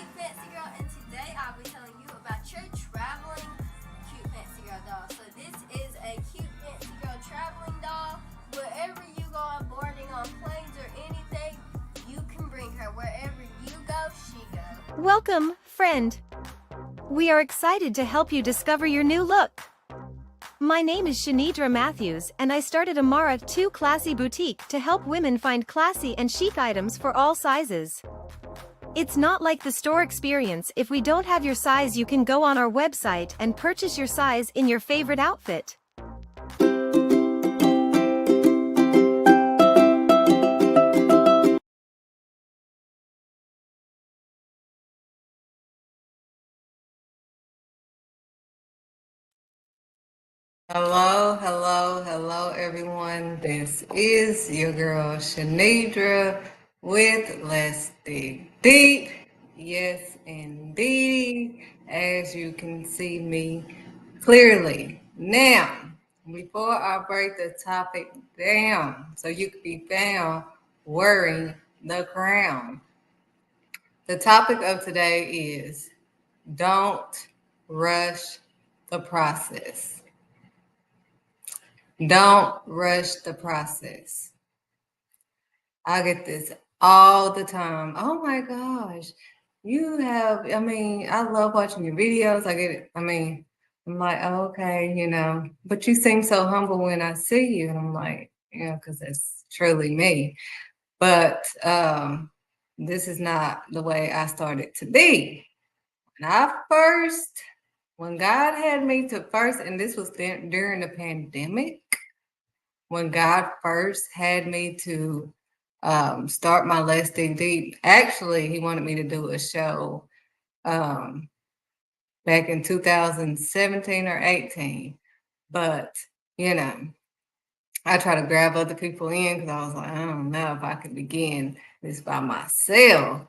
Cute Fancy Girl, and today I'll be telling you about your traveling Cute Fancy Girl doll. So this is a Cute Fancy Girl traveling doll. Wherever you go on boarding on planes or anything, you can bring her. Wherever you go, she goes. Welcome, friend. We are excited to help you discover your new look. My name is Shanidra Matthews, and I started Amara 2 Classy Boutique to help women find classy and chic items for all sizes. It's not like the store experience. If we don't have your size, you can go on our website and purchase your size in your favorite outfit. Hello, everyone. This is your girl Shanidra with Let's Dig Deep. Yes, indeed, as you can see me clearly. Now, before I break the topic down, so you can be found wearing the crown. The topic of today is don't rush the process. Don't rush the process. I get this all the time. Oh my gosh, I love watching your videos. I get it. I'm like, oh, okay, but you seem so humble when I see you. And I'm like, because that's truly me. But this is not the way I started to be. When God had me to first, and this was during the pandemic, when God first had me to start my Let's Dig Deep. Actually, he wanted me to do a show back in 2017 or 18. But, I try to grab other people in because I was like, I don't know if I could begin this by myself.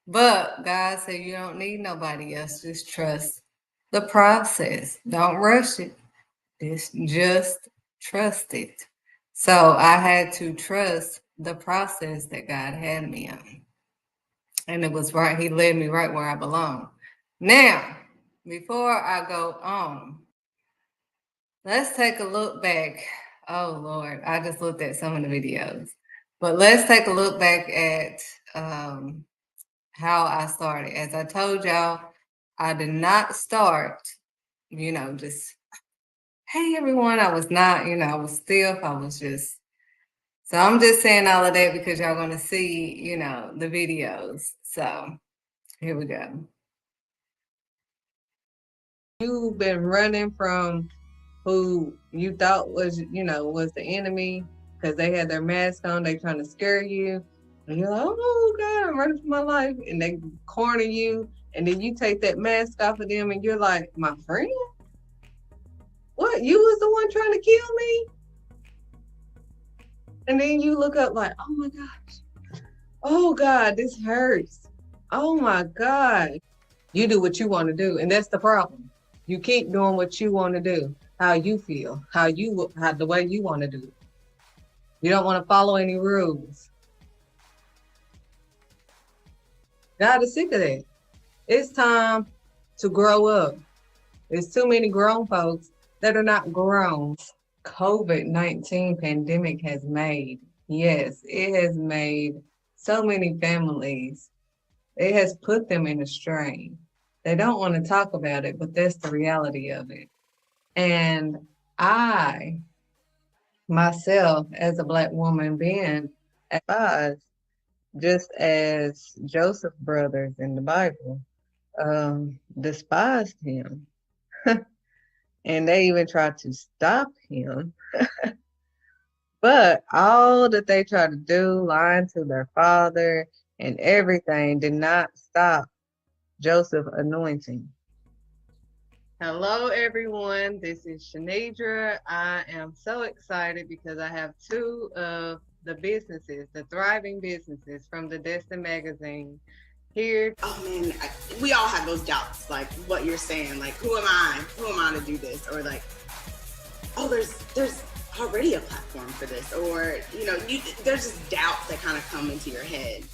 But God said, you don't need nobody else. Just trust the process. Don't rush it. Just trust it. So I had to trust the process that God had me on. And it was right. He led me right where I belong. Now, before I go on, let's take a look back. Oh, Lord, I just looked at some of the videos. But let's take a look back at how I started. As I told y'all, I did not start, just hey, everyone. I was not, I was stiff. So I'm just saying all of that because y'all going to see, the videos. So here we go. You've been running from who you thought was, was the enemy because they had their mask on. They trying to scare you. And you're like, oh, God, I'm running for my life. And they corner you. And then you take that mask off of them and you're like, my friend? What? You was the one trying to kill me? And then you look up like, oh my gosh. Oh God, this hurts. Oh my God. You do what you want to do. And that's the problem. You keep doing what you want to do, how you feel, how the way you want to do it. You don't want to follow any rules. God is sick of that. It's time to grow up. There's too many grown folks that are not grown. COVID-19 pandemic has made, yes, it has made so many families. It has put them in a strain. They don't want to talk about it, but that's the reality of it. And I, myself, as a Black woman, being advised, just as Joseph's brothers in the Bible despised him. And they even tried to stop him. But all that they tried to do, lying to their father and everything, did not stop Joseph's anointing. Hello, everyone. This is Shanidra. I am so excited because I have two of the businesses, the thriving businesses from the Destin magazine here. Oh man, we all have those doubts, like what you're saying, like who am I to do this, or like, oh, there's already a platform for this, or there's just doubts that kind of come into your head.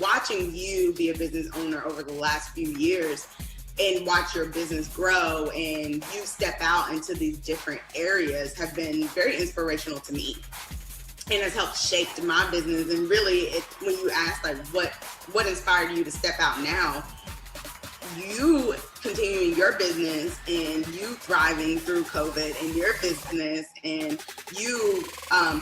Watching you be a business owner over the last few years and watch your business grow and you step out into these different areas have been very inspirational to me, and has helped shape my business. And really, when you ask like what inspired you to step out now, you continuing your business and you thriving through COVID and your business, and you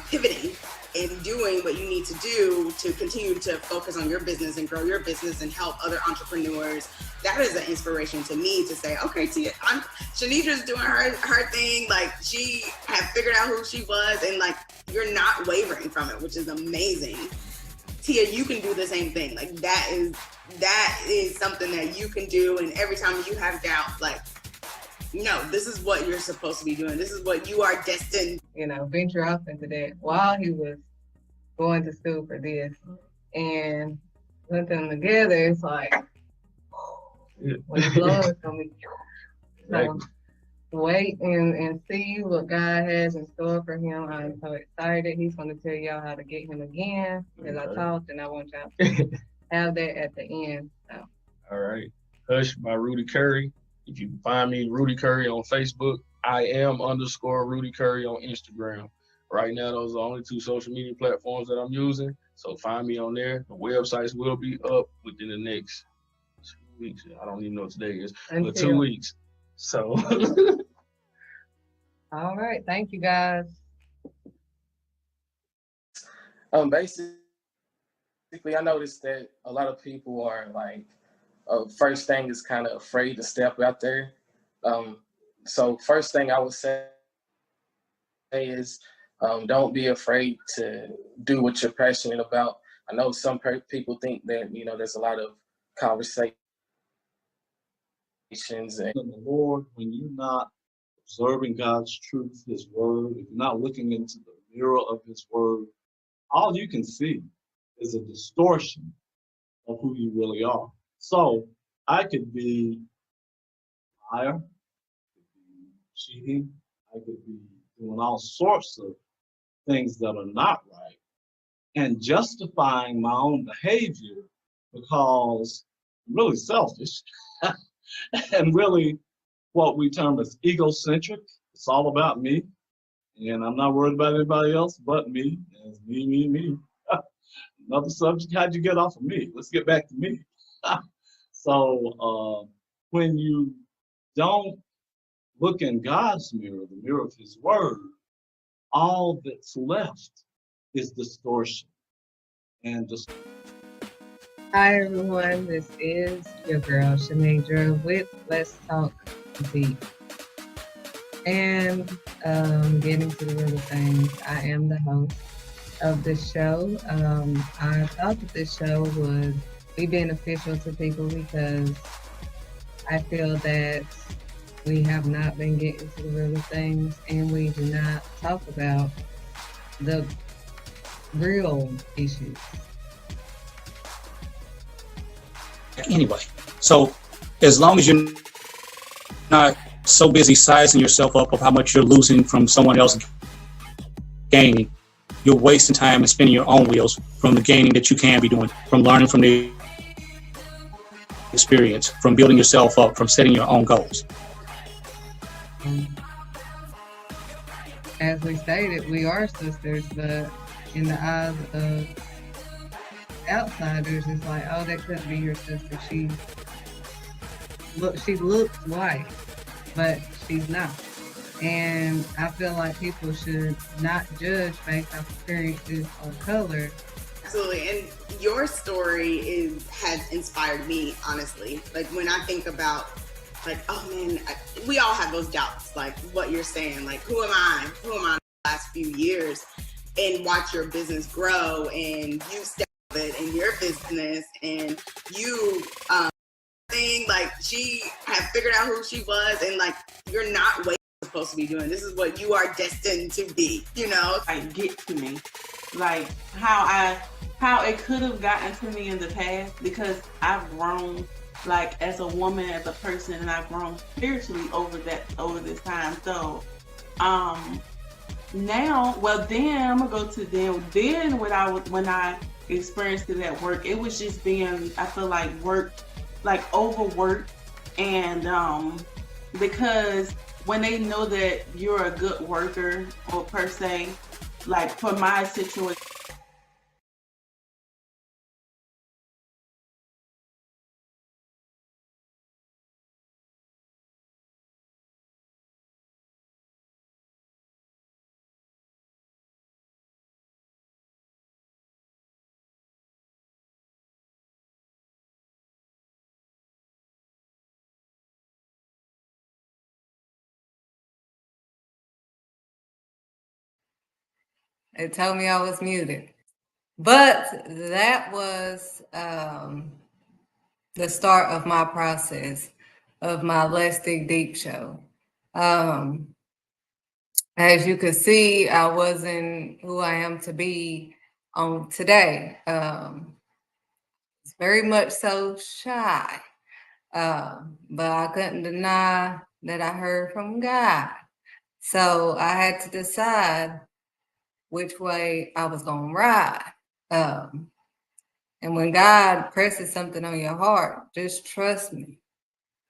pivoting and doing what you need to do to continue to focus on your business and grow your business and help other entrepreneurs. That is an inspiration to me to say, okay, Tia, Shanidra's doing her thing. Like, she had figured out who she was, and like, you're not wavering from it, which is amazing. Tia, you can do the same thing. Like, that is something that you can do. And every time you have doubt, like, no, this is what you're supposed to be doing. This is what you are destined. Venture off into that while he was going to school for this, and put them together. It's like, when the blow is coming. So wait and see what God has in store for him. I'm so excited. He's going to tell y'all how to get him again, as I talked, and I want y'all to have that at the end. So. All right. Hush by Rudy Curry. If you can find me, Rudy Curry on Facebook. I am _Rudy Curry on Instagram. Right now, those are the only 2 social media platforms that I'm using. So find me on there. The websites will be up within the next 2 weeks. I don't even know what today is, but 2 weeks. So. All right. Thank you, guys. Basically, I noticed that a lot of people are like, first thing is kind of afraid to step out there. So first thing I would say is don't be afraid to do what you're passionate about. I know some people think that, there's a lot of conversations. And the Lord, when you're not observing God's truth, his word, if you're not looking into the mirror of his word, all you can see is a distortion of who you really are. So I could be a liar, I could be cheating, I could be doing all sorts of things that are not right, and justifying my own behavior because I'm really selfish and really what we term as egocentric. It's all about me, and I'm not worried about anybody else but me. It's me. Another subject, how'd you get off of me? Let's get back to me. So when you don't look in God's mirror, the mirror of his word, all that's left is distortion. And just Hi everyone, this is your girl Shanidra with Let's Talk Deep. And getting to the real things, I am the host of this show. I thought that this show would be beneficial to people because I feel that we have not been getting to the real things, and we do not talk about the real issues. Anyway, so as long as you're not so busy sizing yourself up of how much you're losing from someone else gaining, you're wasting time and spinning your own wheels from the gaining that you can be doing, from learning from the experience, from building yourself up, from setting your own goals. As we stated, we are sisters, but in the eyes of outsiders, it's like, oh, that couldn't be your sister. She looks white, but she's not. And I feel like people should not judge based off appearances or color. Absolutely. And your story has inspired me, honestly. Like, when I think about, like, oh man, we all have those doubts, like what you're saying, like, who am I in the last few years, and watch your business grow, and you step it in your business, and you like, she had figured out who she was, and like, you're not what you're supposed to be doing. This is what you are destined to be, Like, get to me, like how it could have gotten to me in the past, because I've grown, like, as a woman, as a person, and I've grown spiritually over this time. So now, well, then I'm gonna go to then when I experienced it at work, it was just being, I feel like overworked, and because when they know that you're a good worker, or per se, like for my situation. It told me I was muted. But that was the start of my process of my Let's Dig Deep show. As you could see, I wasn't who I am to be on today. It's very much so shy. But I couldn't deny that I heard from God. So I had to decide which way I was going to ride. And when God presses something on your heart, just trust me.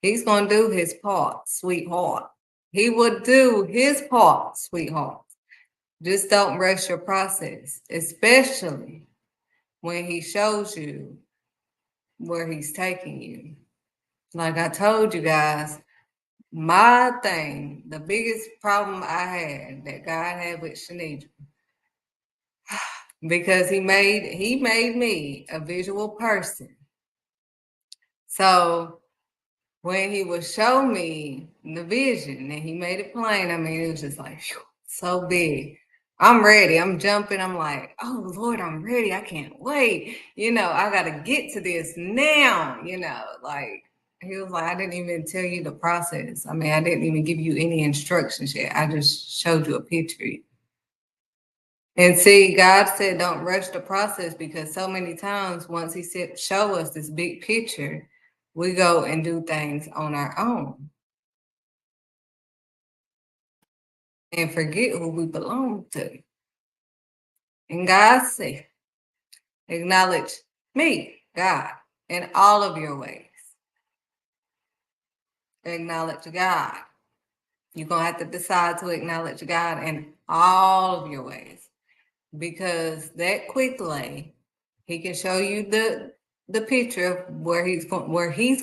He's going to do his part, sweetheart. He will do his part, sweetheart. Just don't rush your process, especially when he shows you where he's taking you. Like I told you guys, my thing, the biggest problem I had that God had with Shanidra, because he made me a visual person. So when he would show me the vision and he made it plain, I mean, it was just like, phew, so big. I'm ready. I'm jumping. I'm like, oh Lord, I'm ready. I can't wait. I got to get to this now, like he was like, I didn't even tell you the process. I mean, I didn't even give you any instructions yet. I just showed you a picture. And see, God said, don't rush the process, because so many times once he said, show us this big picture, we go and do things on our own and forget who we belong to. And God said, acknowledge me, God, in all of your ways. Acknowledge God. You're going to have to decide to acknowledge God in all of your ways, because that quickly he can show you the picture of where he's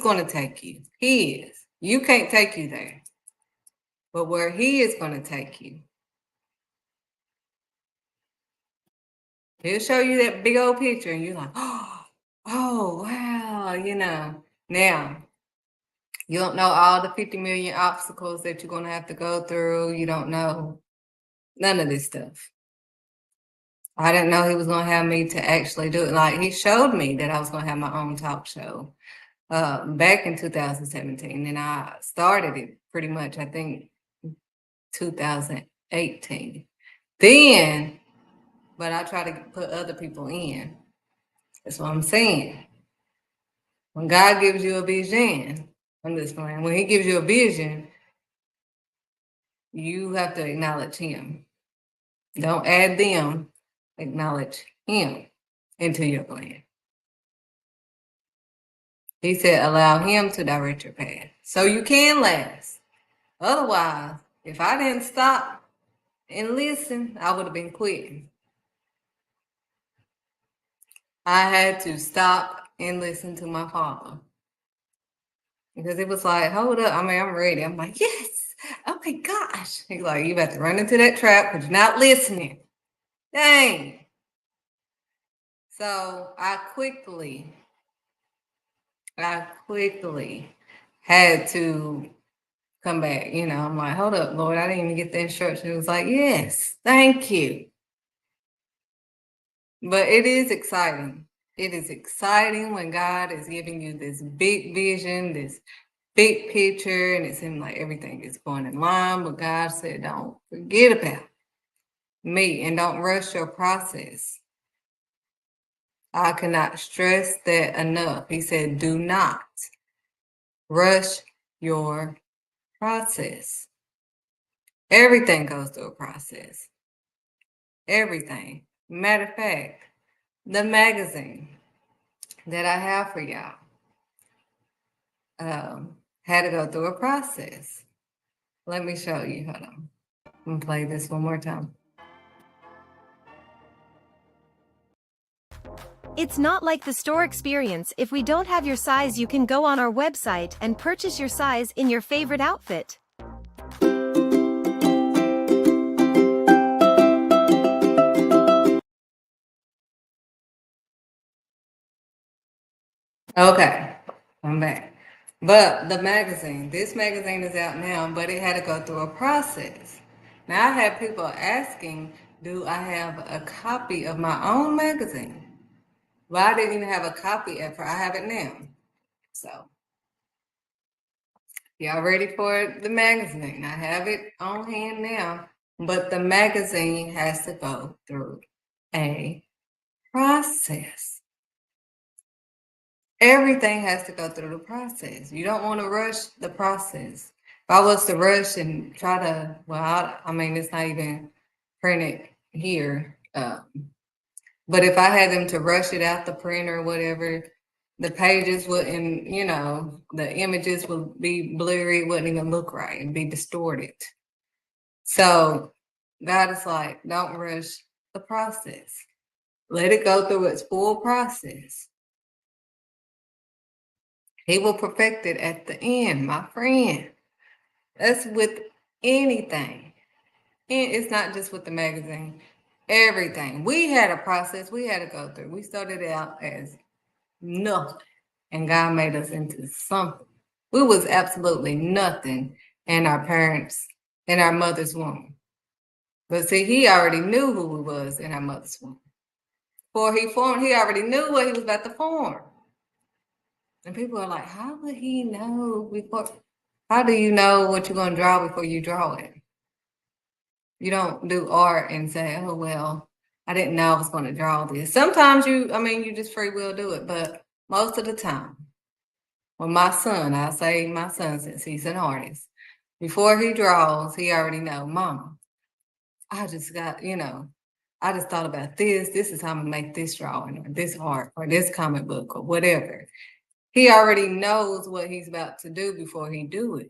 going to take you. He is. You can't take you there. But where he is going to take you, he'll show you that big old picture and you're like, oh wow, Now, you don't know all the 50 million obstacles that you're going to have to go through. You don't know none of this stuff. I didn't know he was going to have me to actually do it. Like, he showed me that I was going to have my own talk show back in 2017. And I started it pretty much, I think, 2018. Then, but I try to put other people in. That's what I'm saying. When God gives you a vision, I'm just playing. When he gives you a vision, you have to acknowledge him. Don't add them. Acknowledge him into your plan. He said, allow him to direct your path so you can last. Otherwise, if I didn't stop and listen, I would have been quitting. I had to stop and listen to my father, because it was like, hold up. I mean, I'm ready. I'm like, yes. Oh my gosh. He's like, you about to run into that trap because you're not listening. Dang. So I quickly had to come back. I'm like, hold up, Lord, I didn't even get the instruction. It was like, yes, thank you. But it is exciting. It is exciting when God is giving you this big vision, this big picture, and it seems like everything is going in line. But God said, don't forget about me and don't rush your process. I cannot stress that enough. He said, do not rush your process. Everything goes through a process. everything. Matter of fact, the magazine that I have for y'all had to go through a process. Let me show you. Hold on. I'm gonna play this one more time. It's not like the store experience. If we don't have your size, you can go on our website and purchase your size in your favorite outfit. Okay, I'm back. But the magazine, this magazine is out now, but it had to go through a process. Now I had people asking, do I have a copy of my own magazine? Well, I didn't even have a copy at first. I have it now. So, y'all ready for the magazine? I have it on hand now, but the magazine has to go through a process. Everything has to go through the process. You don't want to rush the process. If I was to rush and try to, well, I mean, it's not even printed here. But if I had them to rush it out the printer or whatever, the pages wouldn't, you know, the images would be blurry. It wouldn't even look right and be distorted. So God is like, don't rush the process. Let it go through its full process. He will perfect it at the end, my friend. That's with anything. And it's not just with the magazine. Everything. We had a process we had to go through. We started out as nothing. And God made us into something. We was absolutely nothing in our parents, in our mother's womb. But see, he already knew who we was in our mother's womb. Before he formed, he already knew what he was about to form. And people are like, how would he know before? How do you know what you're going to draw before you draw it? You don't do art and say, oh, well, I didn't know I was going to draw this. Sometimes you just free will do it. But most of the time, well, my son, I say my son since he's an artist, before he draws, he already know, Mama, I just got, I just thought about this. This is how I'm going to make this drawing or this art or this comic book or whatever. He already knows what he's about to do before he do it.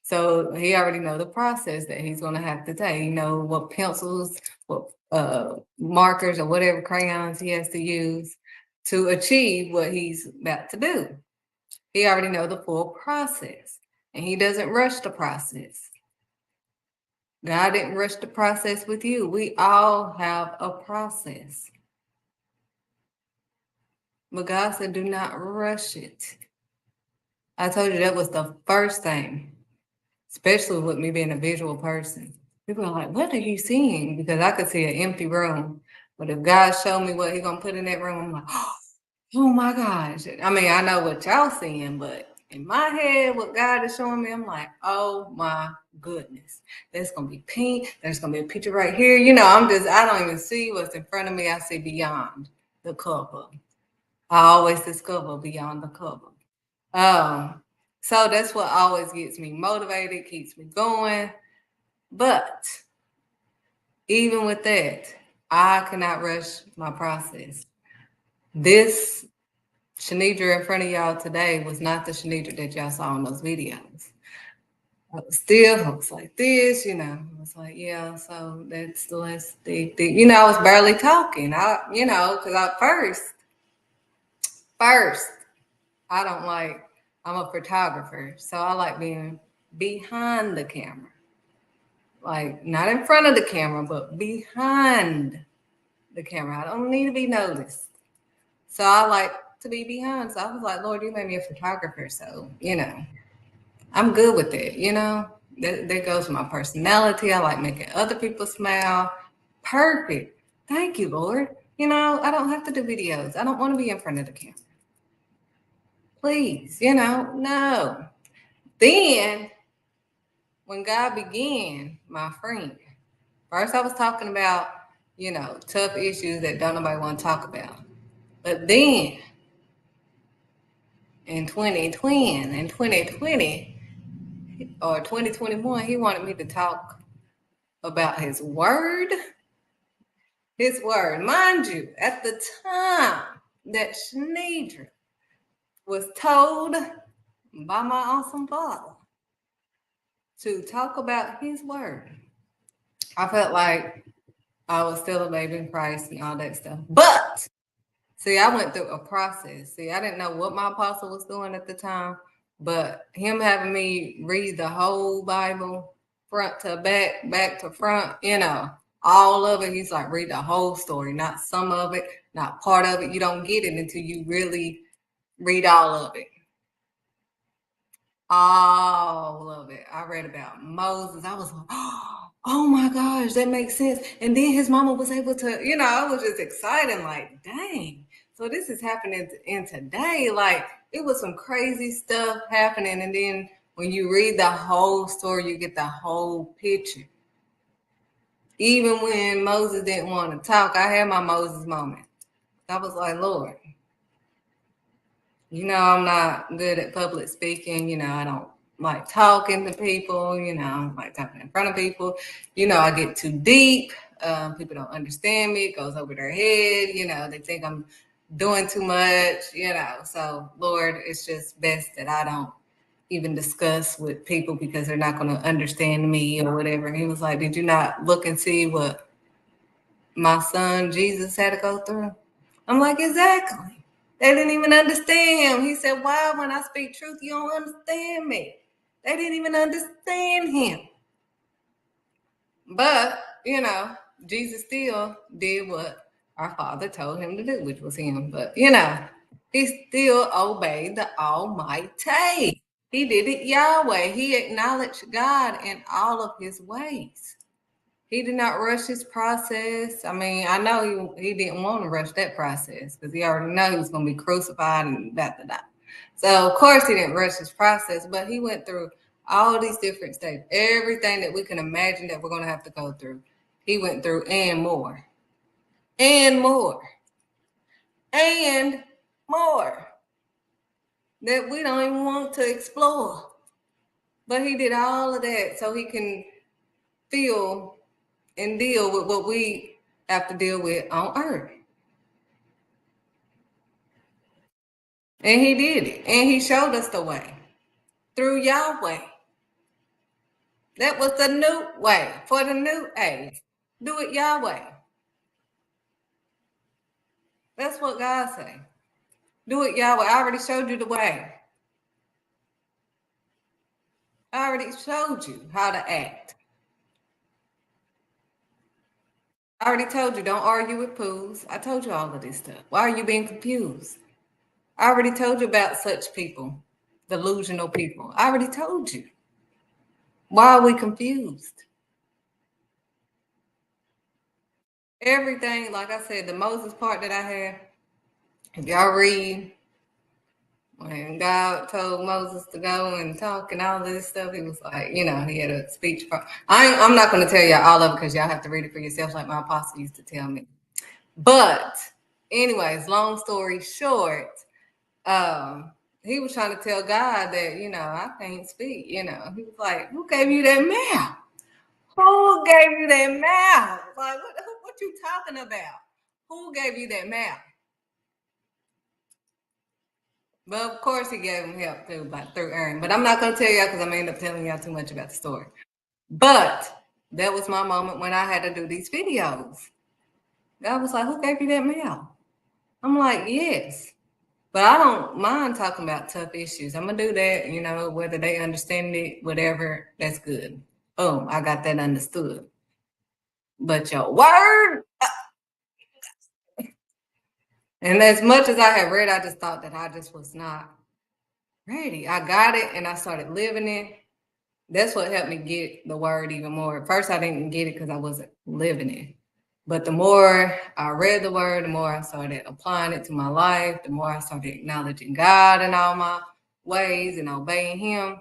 So he already know the process that he's going to have to take. He know what pencils, what markers or whatever crayons he has to use to achieve what he's about to do. He already know the full process, and he doesn't rush the process. God didn't rush the process with you. We all have a process. But God said, do not rush it. I told you that was the first thing, especially with me being a visual person. People are like, what are you seeing? Because I could see an empty room. But if God showed me what he's going to put in that room, I'm like, oh my gosh. I mean, I know what y'all seeing, but in my head, what God is showing me, I'm like, oh my goodness. There's going to be pink. There's going to be a picture right here. I don't even see what's in front of me. I see beyond the cover. I always discover beyond the cover. So that's what always gets me motivated, keeps me going. But even with that, I cannot rush my process. This Shanidra in front of y'all today was not the Shanidra that y'all saw in those videos. I was like this, I was like, yeah, so that's the last thing. I was barely talking. Because at first, I'm a photographer, so I like being behind the camera. Like, not in front of the camera, but behind the camera. I don't need to be noticed. So I like to be behind. So I was like, Lord, you made me a photographer. So, I'm good with it, That goes with my personality. I like making other people smile. Perfect. Thank you, Lord. I don't have to do videos. I don't want to be in front of the camera. Please, no. Then, when God began, my friend, first I was talking about, tough issues that don't nobody want to talk about. But then, in 2020 or 2021, he wanted me to talk about his word. His word. Mind you, at the time that Shanidra was told by my awesome father to talk about his word, I felt like I was still a baby in Christ and all that stuff. But see, I went through a process. See, I didn't know what my apostle was doing at the time, but him having me read the whole Bible, front to back, back to front, all of it. He's like, read the whole story, not some of it, not part of it. You don't get it until you really read all of it. All of it. I read about Moses. I was like, oh my gosh, that makes sense. And then his mama was able to, I was just excited, like, dang. So this is happening in today. Like, it was some crazy stuff happening. And then when you read the whole story, you get the whole picture. Even when Moses didn't want to talk, I had my Moses moment. I was like, Lord, I'm not good at public speaking. I don't like talking to people. I don't like talking in front of people. I get too deep. People don't understand me. It goes over their head. They think I'm doing too much, So, Lord, it's just best that I don't even discuss with people because they're not going to understand me or whatever. And he was like, did you not look and see what my son Jesus had to go through? I'm like, exactly. They didn't even understand him. He said, why when I speak truth, you don't understand me? They didn't even understand him. But, Jesus still did what our Father told him to do, which was him. But, he still obeyed the Almighty. He did it Yahweh. He acknowledged God in all of his ways. He did not rush his process. I mean, I know he didn't want to rush that process because he already knew he was going to be crucified and that. So, of course, he didn't rush his process, but he went through all these different stages, everything that we can imagine that we're going to have to go through. He went through and more, and more, and more that we don't even want to explore. But he did all of that so he can feel and deal with what we have to deal with on earth. And he did it. And he showed us the way through Yahweh. That was the new way for the new age. Do it Yahweh. That's what God said. Do it Yahweh. I already showed you the way. I already showed you how to act. I already told you, don't argue with pools. I told you all of this stuff. Why are you being confused? I already told you about such people, delusional people. I already told you. Why are we confused? Everything, like I said, the Moses part that I had, if y'all read, when God told Moses to go and talk and all this stuff, he was like, he had a speech. I'm not going to tell y'all all of it because y'all have to read it for yourself like my apostle used to tell me. But anyways, long story short, he was trying to tell God that, I can't speak, He was like, who gave you that mouth? Who gave you that mouth? Like, what you talking about? Who gave you that mouth? But of course, he gave him help too, through Aaron. But I'm not going to tell y'all because I may end up telling y'all too much about the story. But that was my moment when I had to do these videos. God was like, who gave you that mail? I'm like, yes. But I don't mind talking about tough issues. I'm going to do that, whether they understand it, whatever, that's good. Boom, I got that understood. But your word... And as much as I had read, I just thought that I just was not ready. I got it and I started living it. That's what helped me get the word even more. At first, I didn't get it because I wasn't living it. But the more I read the word, the more I started applying it to my life, the more I started acknowledging God in all my ways and obeying him,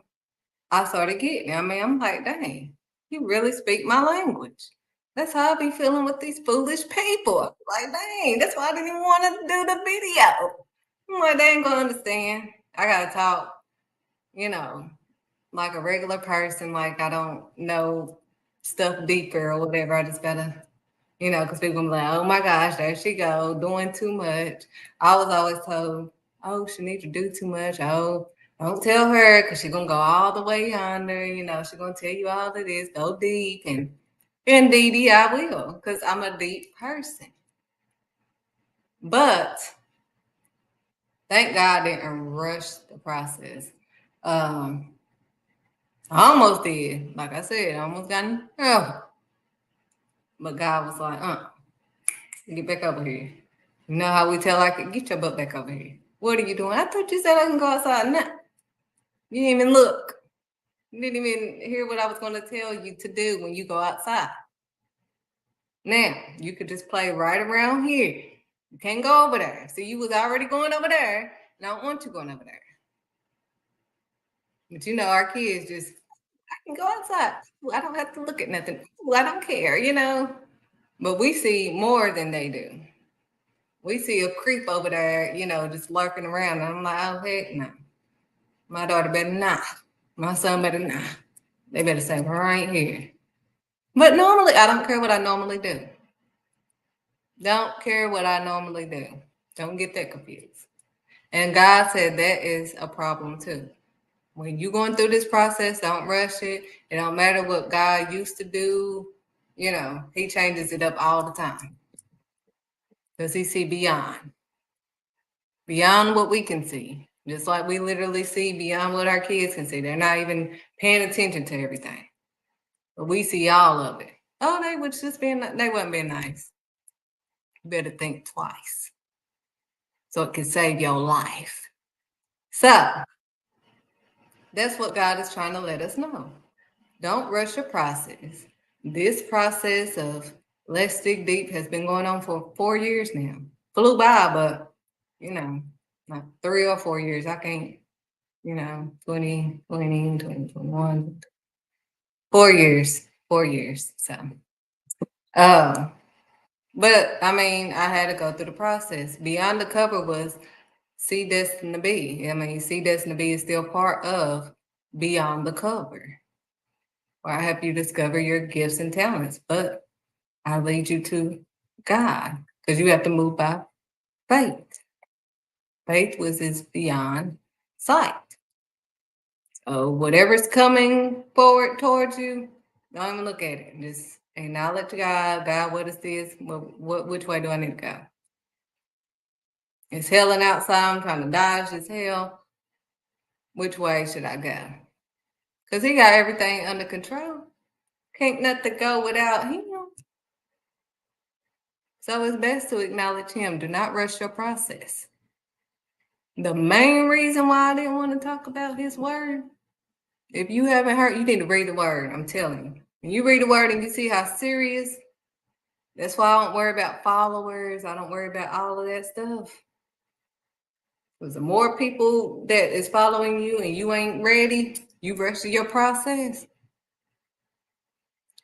I started getting it. I mean, I'm like, dang, you really speak my language. That's how I be feeling with these foolish people. Like, dang, that's why I didn't even want to do the video. I'm like, they ain't gonna understand. I gotta talk, like a regular person. Like, I don't know stuff deeper or whatever. I just gotta, because people gonna be like, oh my gosh, there she go, doing too much. I was always told, oh, she needs to do too much. Oh, don't tell her because she's gonna go all the way yonder. She's gonna tell you all of this, go deep. And indeed, I will, because I'm a deep person. But thank God I didn't rush the process. I almost did. Like I said, I almost got but God was like, get back over here. You know how we tell like, get your butt back over here. What are you doing? I thought you said I can go outside. Nah. You didn't even look. You didn't even hear what I was going to tell you to do when you go outside. Now, you could just play right around here. You can't go over there. So you was already going over there, and I don't want you going over there. But our kids just, I can go outside. I don't have to look at nothing. I don't care, But we see more than they do. We see a creep over there, just lurking around. And I'm like, oh, heck no. My daughter better not. My son better not. They better stay right here. But normally, I don't care what I normally do. Don't care what I normally do. Don't get that confused. And God said that is a problem too. When you're going through this process, don't rush it. It don't matter what God used to do. He changes it up all the time. Because he see beyond what we can see. Just like we literally see beyond what our kids can see. They're not even paying attention to everything. But we see all of it. Oh, they wasn't being nice. You better think twice. So it can save your life. So that's what God is trying to let us know. Don't rush your process. This process of Let's Dig Deep has been going on for 4 years now. Flew by, but like 3 or 4 years. I can't, 2020, 2021. 4 years. 4 years. So but I mean, I had to go through the process. Beyond the Cover was See Destiny Be. I mean, See Destiny Be is still part of Beyond the Cover, where I help you discover your gifts and talents. But I lead you to God, because you have to move by faith. Faith is beyond sight. So whatever's coming forward towards you, don't even look at it. Just acknowledge God, what is this? Which way do I need to go? It's hailing outside. I'm trying to dodge this hell. Which way should I go? Because he got everything under control. Can't nothing go without him. So it's best to acknowledge him. Do not rush your process. The main reason why I didn't want to talk about his word, if you haven't heard, you need to read the word. I'm telling you. When you read the word and you see how serious, that's why I don't worry about followers. I don't worry about all of that stuff. Because the more people that is following you and you ain't ready, you rush your process.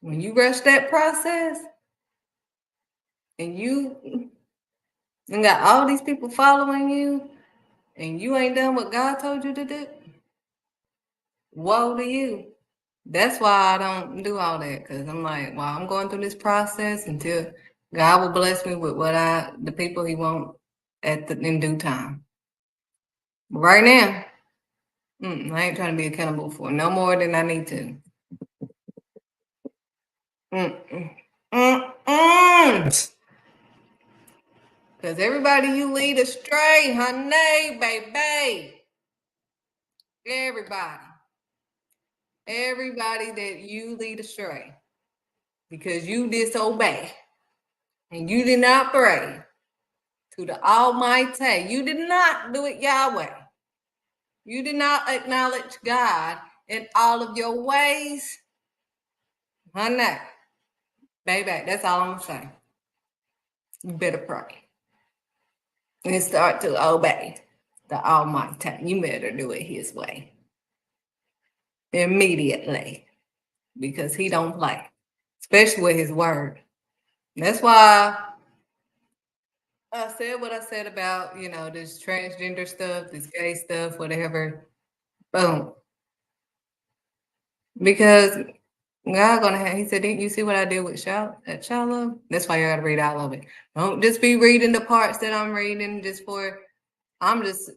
When you rush that process and you got all these people following you and you ain't done what God told you to do, woe to you. That's why I don't do all that, because I'm like, well, I'm going through this process until God will bless me with the people he wants in due time. But right now, I ain't trying to be accountable for no more than I need to. Because everybody you lead astray, honey, baby. Everybody that you lead astray because you disobey and you did not pray to the Almighty. You did not do it Yahweh. You did not acknowledge God in all of your ways. Honey, baby, that's all I'm going to say. You better pray and start to obey the Almighty. You better do it his way. Immediately, because he don't play, especially with his word. That's why I said what I said about, this transgender stuff, this gay stuff, whatever. Boom. Because God gonna have, he said, didn't you see what I did with Shiloh? That's why you gotta read all of it. Don't just be reading the parts that I'm reading I'm just,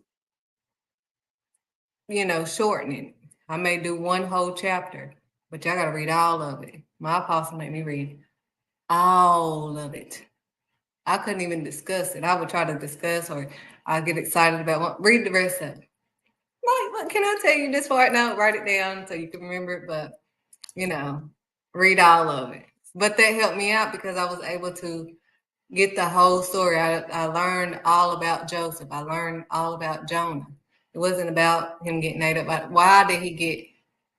shortening. I may do one whole chapter, but y'all gotta read all of it. My apostle made me read all of it. I couldn't even discuss it. I would try to discuss or I get excited about one. Read the rest of it. Like, what can I tell you this part now? Write it down so you can remember it, but read all of it. But that helped me out because I was able to get the whole story. I learned all about Joseph. I learned all about Jonah. It wasn't about him getting ate up why did he get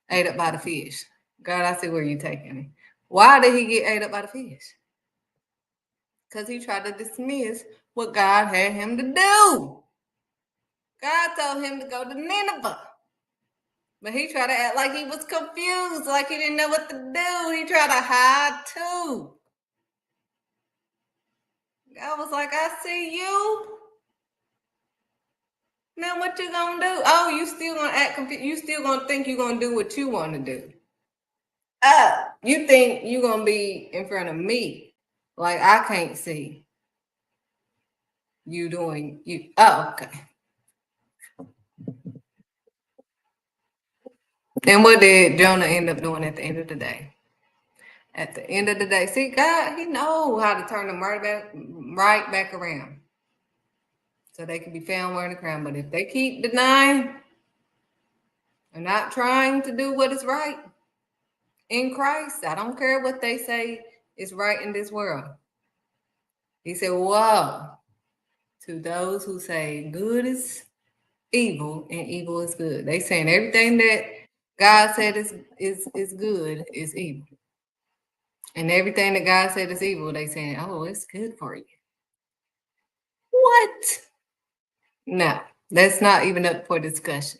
ate up by the fish? God, I see where you're taking me. Why did he get ate up by the fish? Because he tried to dismiss what God had him to do. God told him to go to Nineveh. But he tried to act like he was confused, like he didn't know what to do. He tried to hide too. God was like, I see you. Now what you gonna do? Oh, you still gonna act confused. You still gonna think you're gonna do what you want to do. You think you're gonna be in front of me like I can't see you doing you. Oh, okay. And what did Jonah end up doing at the end of the day? At the end of the day, see, God, he knows how to turn them right back around. So they can be found wearing the crown. But if they keep denying and not trying to do what is right in Christ, I don't care what they say is right in this world. He said, woe to those who say good is evil and evil is good. They saying everything that God said is good is evil. And everything that God said is evil, they saying, oh, it's good for you. What? No, that's not even up for discussion.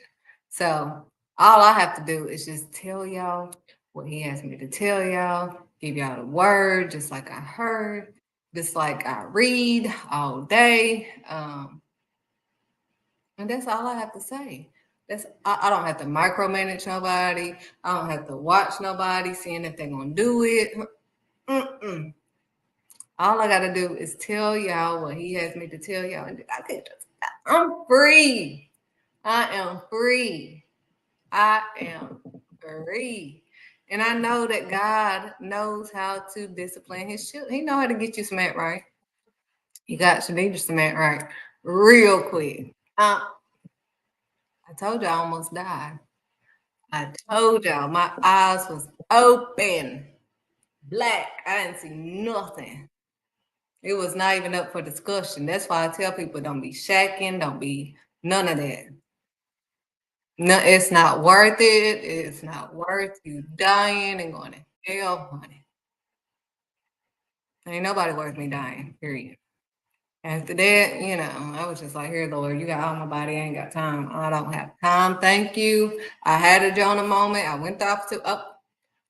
So all I have to do is just tell y'all what he asked me to tell y'all, give y'all the word, just like I heard, just like I read all day. And that's all I have to say. I don't have to micromanage nobody. I don't have to watch nobody, seeing if they're gonna do it. All I gotta do is tell y'all what he has me to tell y'all, and I'm free. I am free. I am free. And I know that God knows how to discipline his children. He knows how to get you smacked right. He got Shanita smacked right real quick. I told you I almost died. I told y'all my eyes was open. Black. I didn't see nothing. It was not even up for discussion. That's why I tell people don't be shacking, don't be none of that. No, it's not worth it. It's not worth you dying and going to hell, honey. Ain't nobody worth me dying, period. After that, I was just like, here, Lord, you got all my body. I ain't got time. I don't have time. Thank you. I had a Jonah moment. I went off to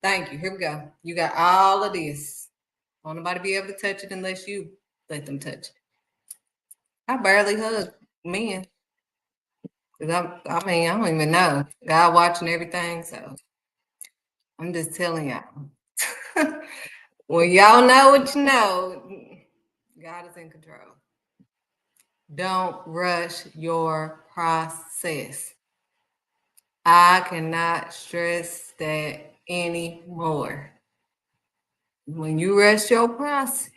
thank you. Here we go. You got all of this. Won't nobody be able to touch it unless you let them touch it. I barely hug men. Cause I don't even know. God watching everything, so I'm just telling y'all. Well, y'all know what you know. God is in control. Don't rush your process. I cannot stress that anymore. When you rush your process,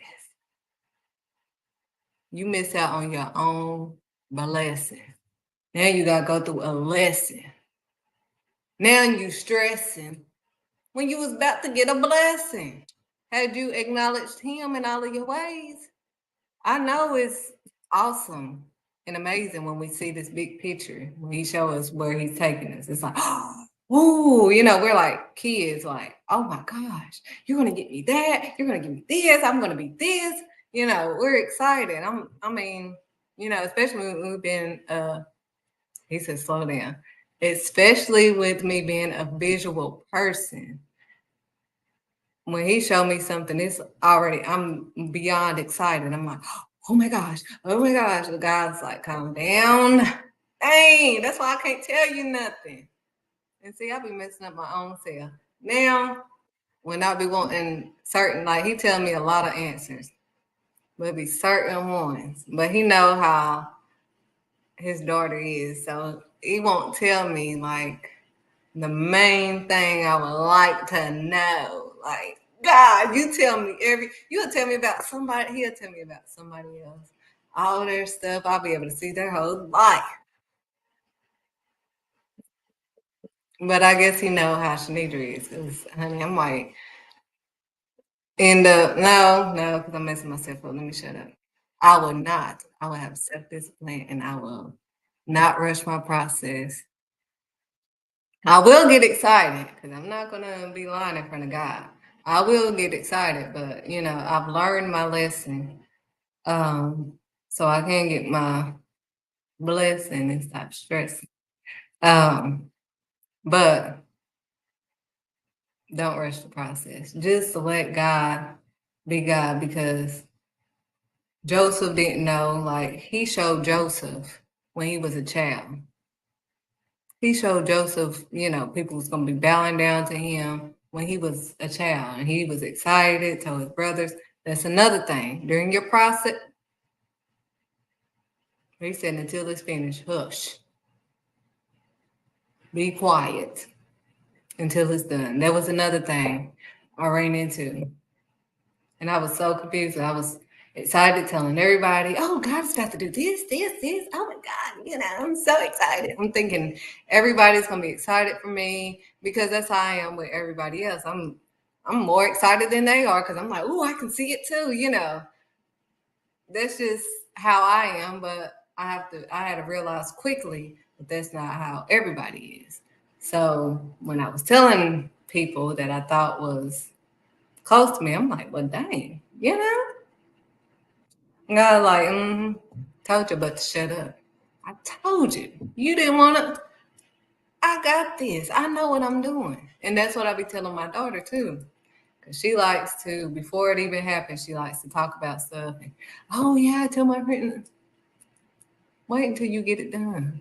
you miss out on your own blessing. Now you gotta go through a lesson. Now you stressing when you was about to get a blessing. Had you acknowledged him in all of your ways? I know it's awesome and amazing when we see this big picture, when he shows us where he's taking us. It's like, ooh, we're like kids, like, oh my gosh, you're gonna get me that, you're gonna give me this, I'm gonna be this. We're excited. Especially when we've been he said slow down. Especially with me being a visual person. When he showed me something, I'm beyond excited. I'm like, oh my gosh. The guy's like, calm down. Dang, that's why I can't tell you nothing. And see, I be messing up my own self. Now, when I be wanting certain, like he tell me a lot of answers, but it be certain ones. But he know how his daughter is, so he won't tell me like the main thing I would like to know. Like, God, you'll tell me about somebody, he'll tell me about somebody else. All their stuff, I'll be able to see their whole life. But I guess he know how Shanidra is, because honey, I'm like, no, because I'm messing myself up. Let me shut up. I will not. I will have self-discipline and I will not rush my process. I will get excited because I'm not gonna be lying in front of God. I will get excited, but I've learned my lesson. So I can get my blessing and stop stressing. But don't rush the process. Just let God be God, because Joseph didn't know, like he showed Joseph when he was a child. He showed Joseph, people was going to be bowing down to him when he was a child, and he was excited, told his brothers. That's another thing. During your process, he said, until it's finished, hush. Be quiet until it's done. That was another thing I ran into. And I was so confused. I was excited, telling everybody, oh, God's about to do this. Oh my God, I'm so excited. I'm thinking everybody's gonna be excited for me, because that's how I am with everybody else. I'm more excited than they are, because I'm like, oh, I can see it too, That's just how I am, but I had to realize quickly that that's not how everybody is. So when I was telling people that I thought was close to me, I'm like, well, dang, God, like, told you but to shut up. I told you. You didn't want to. I got this. I know what I'm doing. And that's what I be telling my daughter too. Because she likes to, before it even happens, she likes to talk about stuff. And, oh, yeah, I tell my friend, wait until you get it done.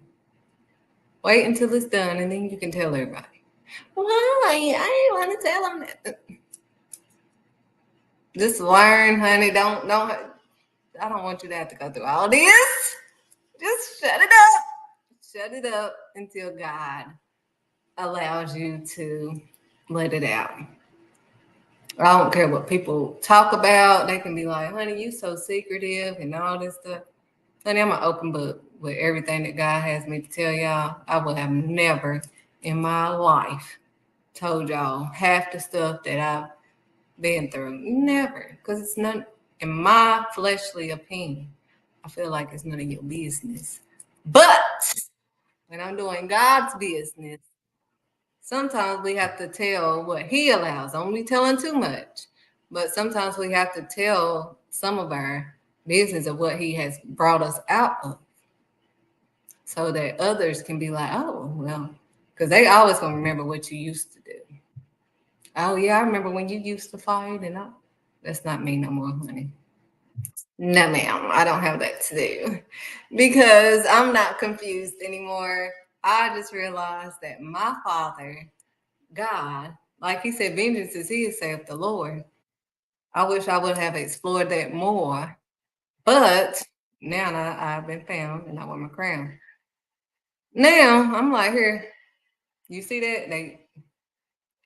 Wait until it's done, and then you can tell everybody. Why? I didn't want to tell them that. Just learn, honey. Don't. I don't want you to have to go through all this. Just shut it up. Shut it up until God allows you to let it out. I don't care what people talk about. They can be like, honey, you so secretive and all this stuff. Honey, I'm an open book with everything that God has me to tell y'all. I would have never in my life told y'all half the stuff that I've been through. Never. Because it's none, in my fleshly opinion, I feel like it's none of your business. But when I'm doing God's business, sometimes we have to tell what he allows. Don't be telling too much. But sometimes we have to tell some of our business of what he has brought us out of, so that others can be like, oh, well, because they always going to remember what you used to do. Oh, yeah, I remember when you used to fight, and that's not me no more, honey. No, ma'am, I don't have that to do, because I'm not confused anymore. I just realized that my Father, God, like he said, vengeance is his, saith the Lord. I wish I would have explored that more, but now I've been found and I wear my crown. Now I'm like, here, you see that? Like,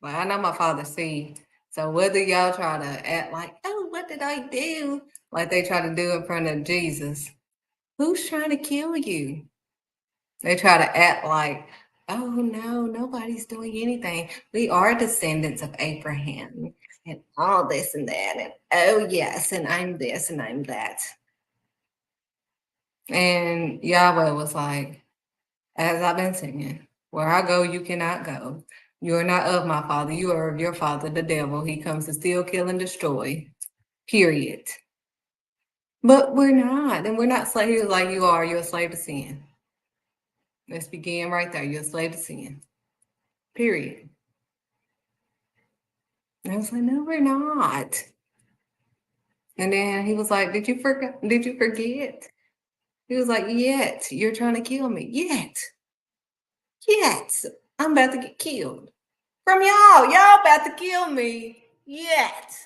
I know my Father see. So whether y'all try to act like, oh, what did I do? Like they try to do in front of Jesus, who's trying to kill you? They try to act like, oh, no, nobody's doing anything. We are descendants of Abraham and all this and that. And oh, yes, and I'm this and I'm that. And Yahweh was like, as I've been singing, where I go, you cannot go. You are not of my Father. You are of your father, the devil. He comes to steal, kill, and destroy. Period. But we're not. And we're not slaves like you are. You're a slave to sin. Let's begin right there. You're a slave to sin. Period. And I was like, no, we're not. And then he was like, did you forget? He was like, yet you're trying to kill me. Yet I'm about to get killed from y'all. Y'all about to kill me. Yet.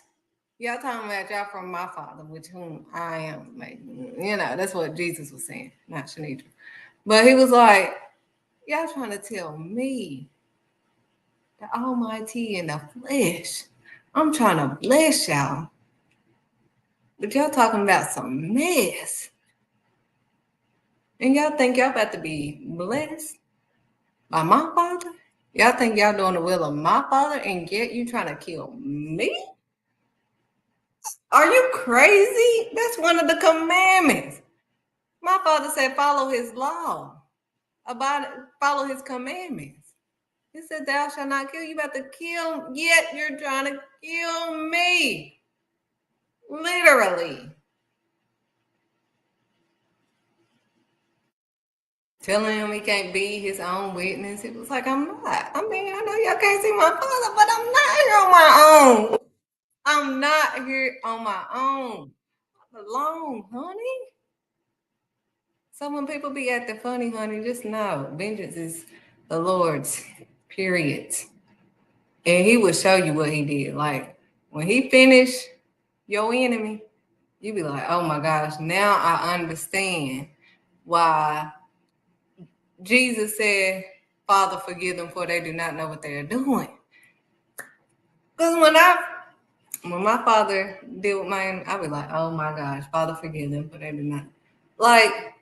Y'all talking about y'all from my Father, which whom I am. Like, that's what Jesus was saying, not Shanidra. But he was like, y'all trying to tell me, the Almighty in the flesh, I'm trying to bless y'all. But y'all talking about some mess. And y'all think y'all about to be blessed by my Father? Y'all think y'all doing the will of my Father and yet you trying to kill me? Are you crazy? That's one of the commandments. My Father said, follow his law. Follow his commandments. He said, thou shalt not kill. You about to kill, yet you're trying to kill me. Literally. Telling him he can't be his own witness. It was like, I'm not. I mean, I know y'all can't see my Father, but I'm not here on my own. I'm not here on my own. Alone, honey. So when people be acting funny, honey, just know vengeance is the Lord's, period. And he will show you what he did. Like when he finished your enemy, you be like, oh my gosh, now I understand why Jesus said, Father, forgive them for they do not know what they are doing. Because when my father did with mine, I be like, oh my gosh, Father, forgive them for they do not. Like,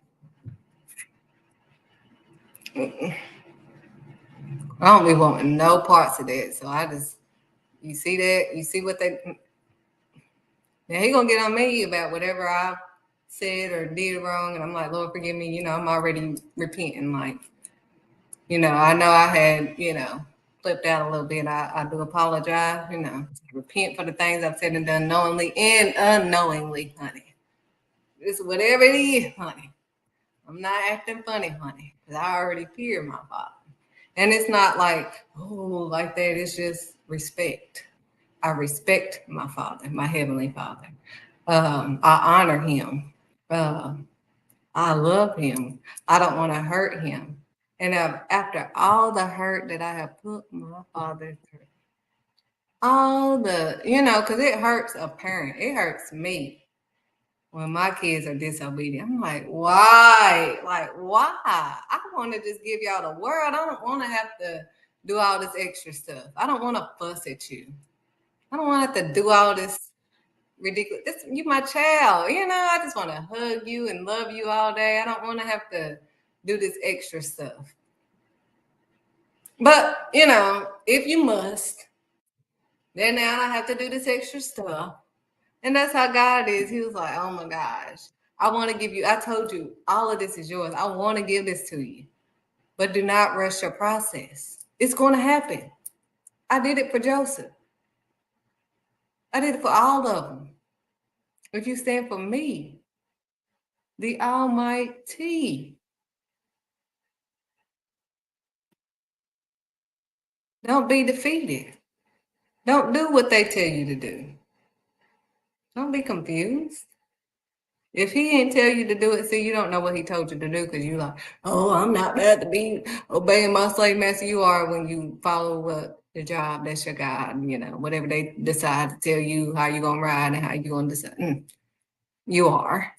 I don't be wanting no parts of that. So I just, you see that? You see what they, now he gonna get on me about whatever I said or did wrong. And I'm like, Lord, forgive me. I'm already repenting. Like, I know I had, flipped out a little bit. I do apologize, repent for the things I've said and done knowingly and unknowingly, honey. It's whatever it is, honey. I'm not acting funny, honey, because I already fear my Father. And it's not like, like that. It's just respect. I respect my Father, my Heavenly Father. I honor him. I love him. I don't want to hurt him. And after all the hurt that I have put my Father through, all the, because it hurts a parent. It hurts me when my kids are disobedient. I'm like, why? Like, why? I want to just give y'all the world. I don't want to have to do all this extra stuff. I don't want to fuss at you. I don't want to have to do all this ridiculous. You my child. I just want to hug you and love you all day. I don't want to have to do this extra stuff. But, if you must, then now I have to do this extra stuff. And that's how God is. He was like, oh my gosh, I want to give you, I told you, all of this is yours. I want to give this to you. But do not rush your process. It's going to happen. I did it for Joseph. I did it for all of them. If you stand for me, the Almighty, don't be defeated. Don't do what they tell you to do. Don't be confused. If he didn't tell you to do it, see, you don't know what he told you to do because you're like, oh, I'm not bad to be obeying my slave master. You are when you follow what the job, that's your God, whatever they decide to tell you how you're going to ride and how you're going to decide. You are.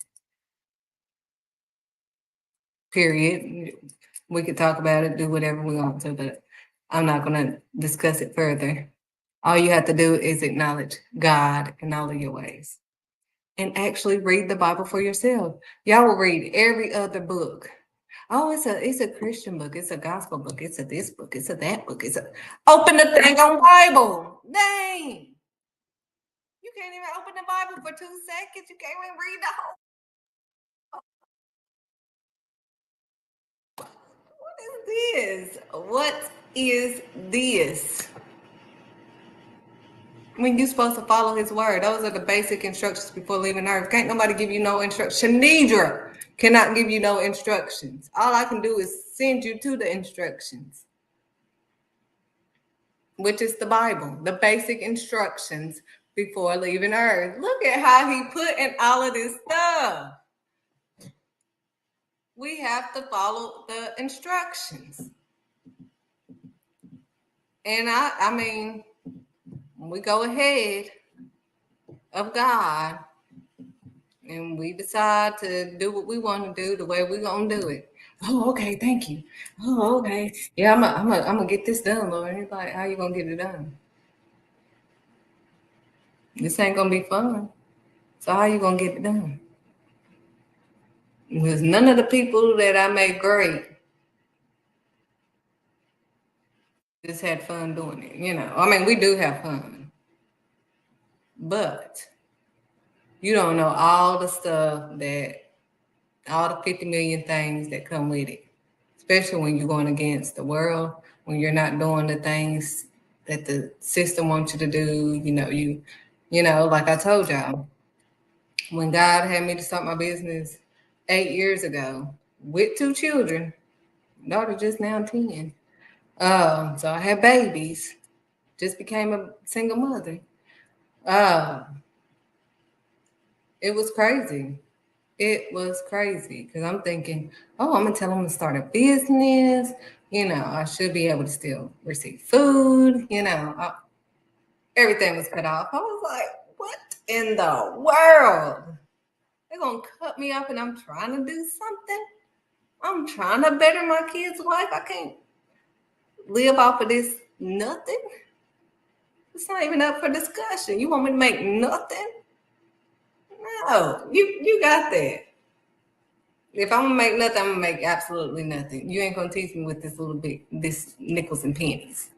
Period. We could talk about it, do whatever we want to, but I'm not going to discuss it further. All you have to do is acknowledge God in all of your ways and actually read the Bible for yourself. Y'all will read every other book. Oh, it's a Christian book. It's a gospel book. It's a this book. It's a that book. Open the thing on Bible. Dang. You can't even open the Bible for 2 seconds. You can't even read the whole. What is this? What is this? When you're supposed to follow his word. Those are the basic instructions before leaving earth. Can't nobody give you no instructions. Shanidra cannot give you no instructions. All I can do is send you to the instructions, which is the Bible, the basic instructions before leaving earth. Look at how he put in all of this stuff. We have to follow the instructions. And I mean, we go ahead of God and we decide to do what we want to do the way we're going to do it. Oh, okay, thank you. Oh, okay. Yeah, I'm gonna get this done, Lord. And he's like, how you going to get it done? This ain't going to be fun. So how you going to get it done? Because none of the people that I made great just had fun doing it, you know. I mean, we do have fun. But you don't know all the stuff all the 50 million things that come with it. Especially when you're going against the world, when you're not doing the things that the system wants you to do, you know, like I told y'all, when God had me to start my business 8 years ago with 2 children, daughter just now 10. So I had babies, just became a single mother. It was crazy. It was crazy because I'm thinking, oh, I'm gonna tell them to start a business. You know, I should be able to still receive food. You know, everything was cut off. I was like, what in the world? They're gonna cut me off and I'm trying to do something. I'm trying to better my kids' life. I can't live off of this nothing. It's not even up for discussion. You want me to make nothing? No, you got that. If I'm gonna make nothing, I'm gonna make absolutely nothing. You ain't gonna teach me with this nickels and pennies.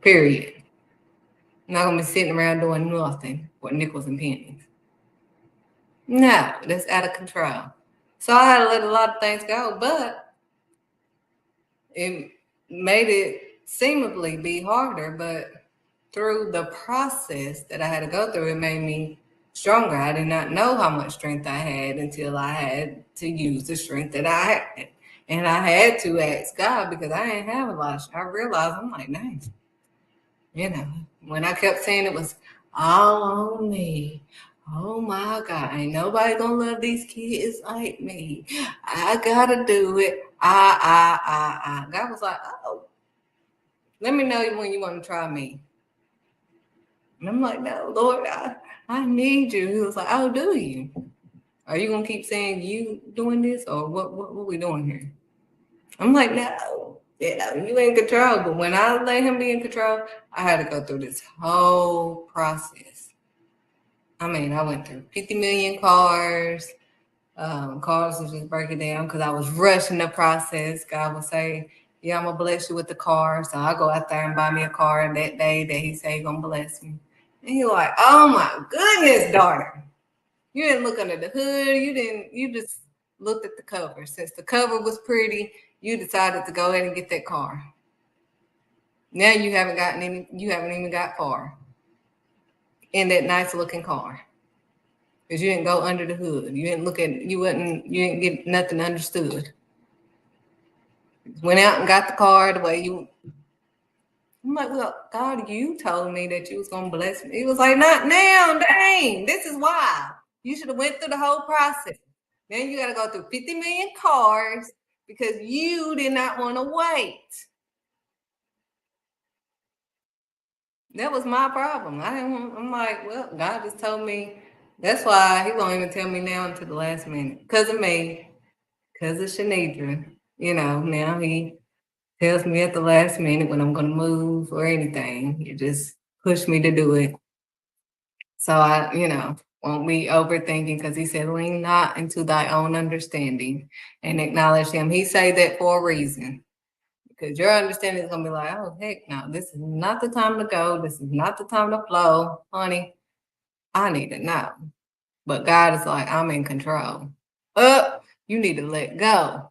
Period. I'm not gonna be sitting around doing nothing for nickels and pennies. No, that's out of control. So I had to let a lot of things go, but it made it seemingly be harder. But through the process that I had to go through, it made me stronger. I did not know how much strength I had until I had to use the strength that I had. And I had to ask God because I didn't have a lot. I realized, I'm like, dang. You know, when I kept saying it was all on me. Oh my God, ain't nobody gonna love these kids like me. I gotta do it. God was like, oh, let me know when you want to try me. And I'm like, no, Lord, I need you. He was like, oh, do you? Are you gonna keep saying you doing this, or what we doing here? I'm like, no, you in control. But when I let him be in control, I had to go through this whole process. I mean, I went through 50 million cars. Cars was just breaking down because I was rushing the process. God would say, yeah, I'm gonna bless you with the car. So I go out there and buy me a car that day that he said he's gonna bless me. And you're like, oh my goodness, daughter. You didn't look under the hood. You just looked at the cover. Since the cover was pretty, you decided to go ahead and get that car. Now you haven't even got far in that nice looking car. Because you didn't go under the hood. You didn't get nothing understood. Went out and got the car the way you. I'm like, well, God, you told me that you was gonna bless me. He was like, not now, dang. This is why. You should have went through the whole process. Then you gotta go through 50 million cars because you did not want to wait. That was my problem. I'm like, well, God just told me. That's why he won't even tell me now until the last minute. Because of me. Because of Shanidra. You know, now he tells me at the last minute when I'm going to move or anything. He just pushed me to do it. So I, won't be overthinking because he said, lean not into thy own understanding and acknowledge him. He say that for a reason. Because your understanding is going to be like, oh, heck no, this is not the time to go. This is not the time to flow. Honey, I need to know. But God is like, I'm in control. You need to let go.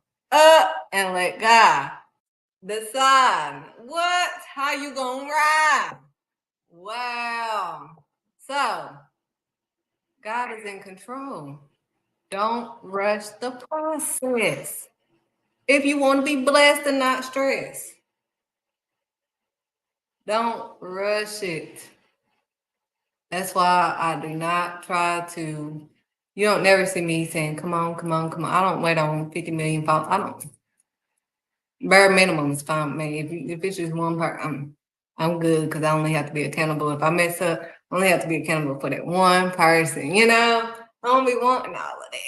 And let God decide how you going to ride. Wow. So, God is in control. Don't rush the process. If you want to be blessed and not stressed, don't rush it. That's why I do not try to. You don't never see me saying, come on. I don't wait on 50 million followers. I don't. Bare minimum is fine with me. If it's just one part, I'm good because I only have to be accountable. If I mess up, I only have to be accountable for that one person, you know? I don't be wanting all of that.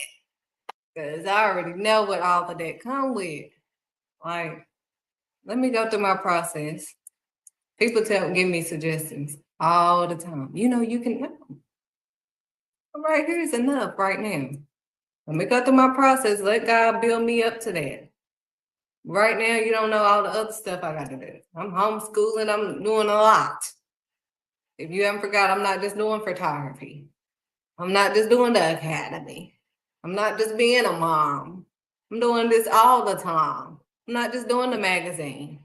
Because I already know what all of that come with. Like, let me go through my process. People give me suggestions all the time. You know, you can, right here's enough right now. Let me go through my process. Let God build me up to that. Right now, you don't know all the other stuff I got to do. I'm homeschooling. I'm doing a lot. If you haven't forgot, I'm not just doing photography. I'm not just doing the academy. I'm not just being a mom. I'm doing this all the time. I'm not just doing the magazine.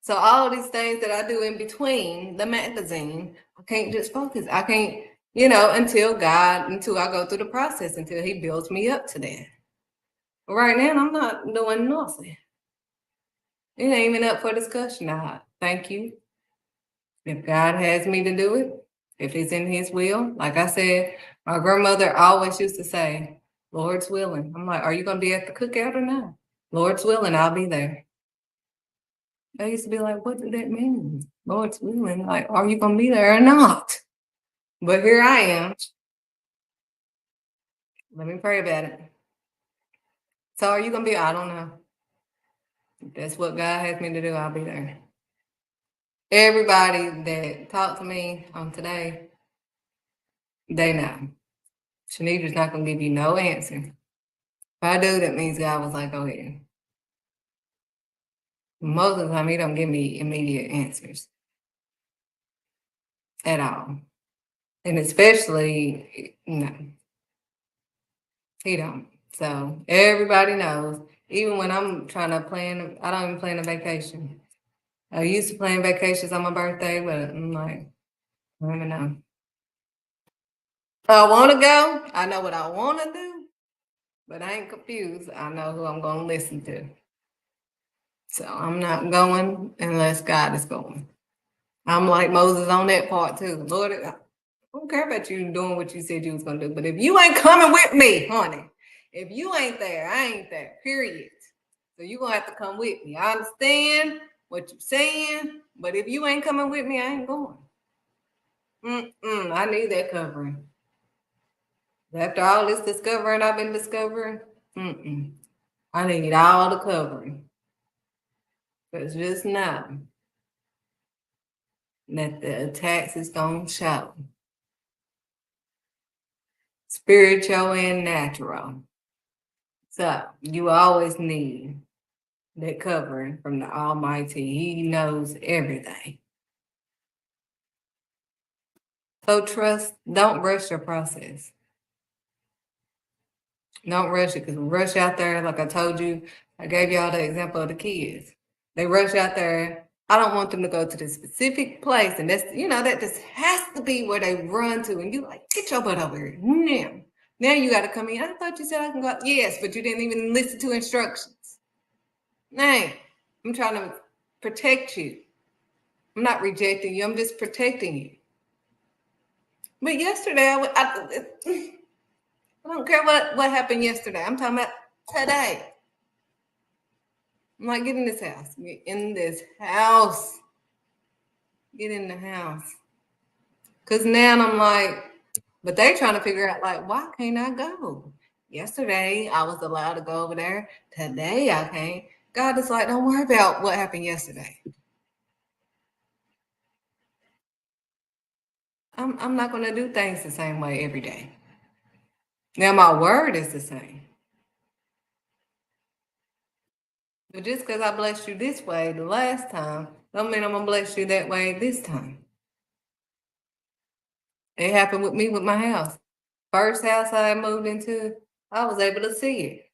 So all these things that I do in between the magazine, I can't just focus. I can't, you know, until I go through the process, until he builds me up to that. But right now, I'm not doing nothing. It ain't even up for discussion. Thank you. If God has me to do it, if it's in his will, like I said, my grandmother always used to say, Lord's willing. I'm like, are you going to be at the cookout or not? Lord's willing, I'll be there. I used to be like, what did that mean? Lord's willing, like, are you going to be there or not? But here I am. Let me pray about it. So are you going to be? I don't know. If that's what God has me to do, I'll be there. Everybody that talked to me on today, they know. Shanidra's not going to give you no answer. If I do, that means God was like, go ahead. Most of the time, he don't give me immediate answers at all. And especially, no, he don't. So everybody knows, even when I'm trying to plan, I don't even plan a vacation. I used to plan vacations on my birthday, but I'm like, I don't even know. I want to go. I know what I want to do, but I ain't confused. I know who I'm going to listen to. So I'm not going unless God is going. I'm like Moses on that part too. Lord, I don't care about you doing what you said you was going to do, but if you ain't coming with me, honey, if you ain't there, I ain't there, period. So you're going to have to come with me. I understand what you're saying, but if you ain't coming with me, I ain't going. I need that covering. After all this discovering I've been discovering, I need all the covering. Because just know that the attacks is going to show. Spiritual and natural. So you always need that covering from the Almighty. He knows everything. So trust, don't rush your process. Don't rush it, because rush out there, like I told you, I gave y'all the example of the kids. They rush out there. I don't want them to go to the specific place. And that's, that just has to be where they run to. And you like, get your butt over here now. Now you got to come in. I thought you said I can go. Yes, but you didn't even listen to instructions. Nah, I'm trying to protect you. I'm not rejecting you. I'm just protecting you. But yesterday, I don't care what happened yesterday. I'm talking about today. I'm like, get in this house. Get in this house. Get in the house. Because now I'm like, but they trying to figure out, like, why can't I go? Yesterday, I was allowed to go over there. Today, I can't. God is like, don't worry about what happened yesterday. I'm not going to do things the same way every day. Now, my word is the same. But just because I blessed you this way the last time, don't mean I'm going to bless you that way this time. It happened with me with my house. First house I moved into, I was able to see it.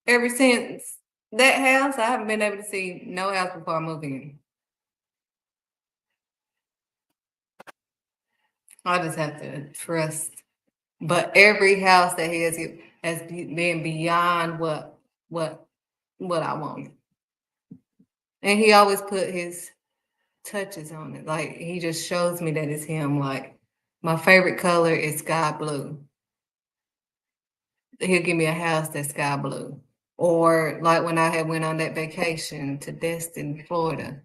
Ever since that house, I haven't been able to see no house before I moved in. I just have to trust. But every house that he has been beyond what I wanted. And he always put his touches on it. Like, he just shows me that it's him. Like, my favorite color is sky blue. He'll give me a house that's sky blue. Or like when I had went on that vacation to Destin, Florida,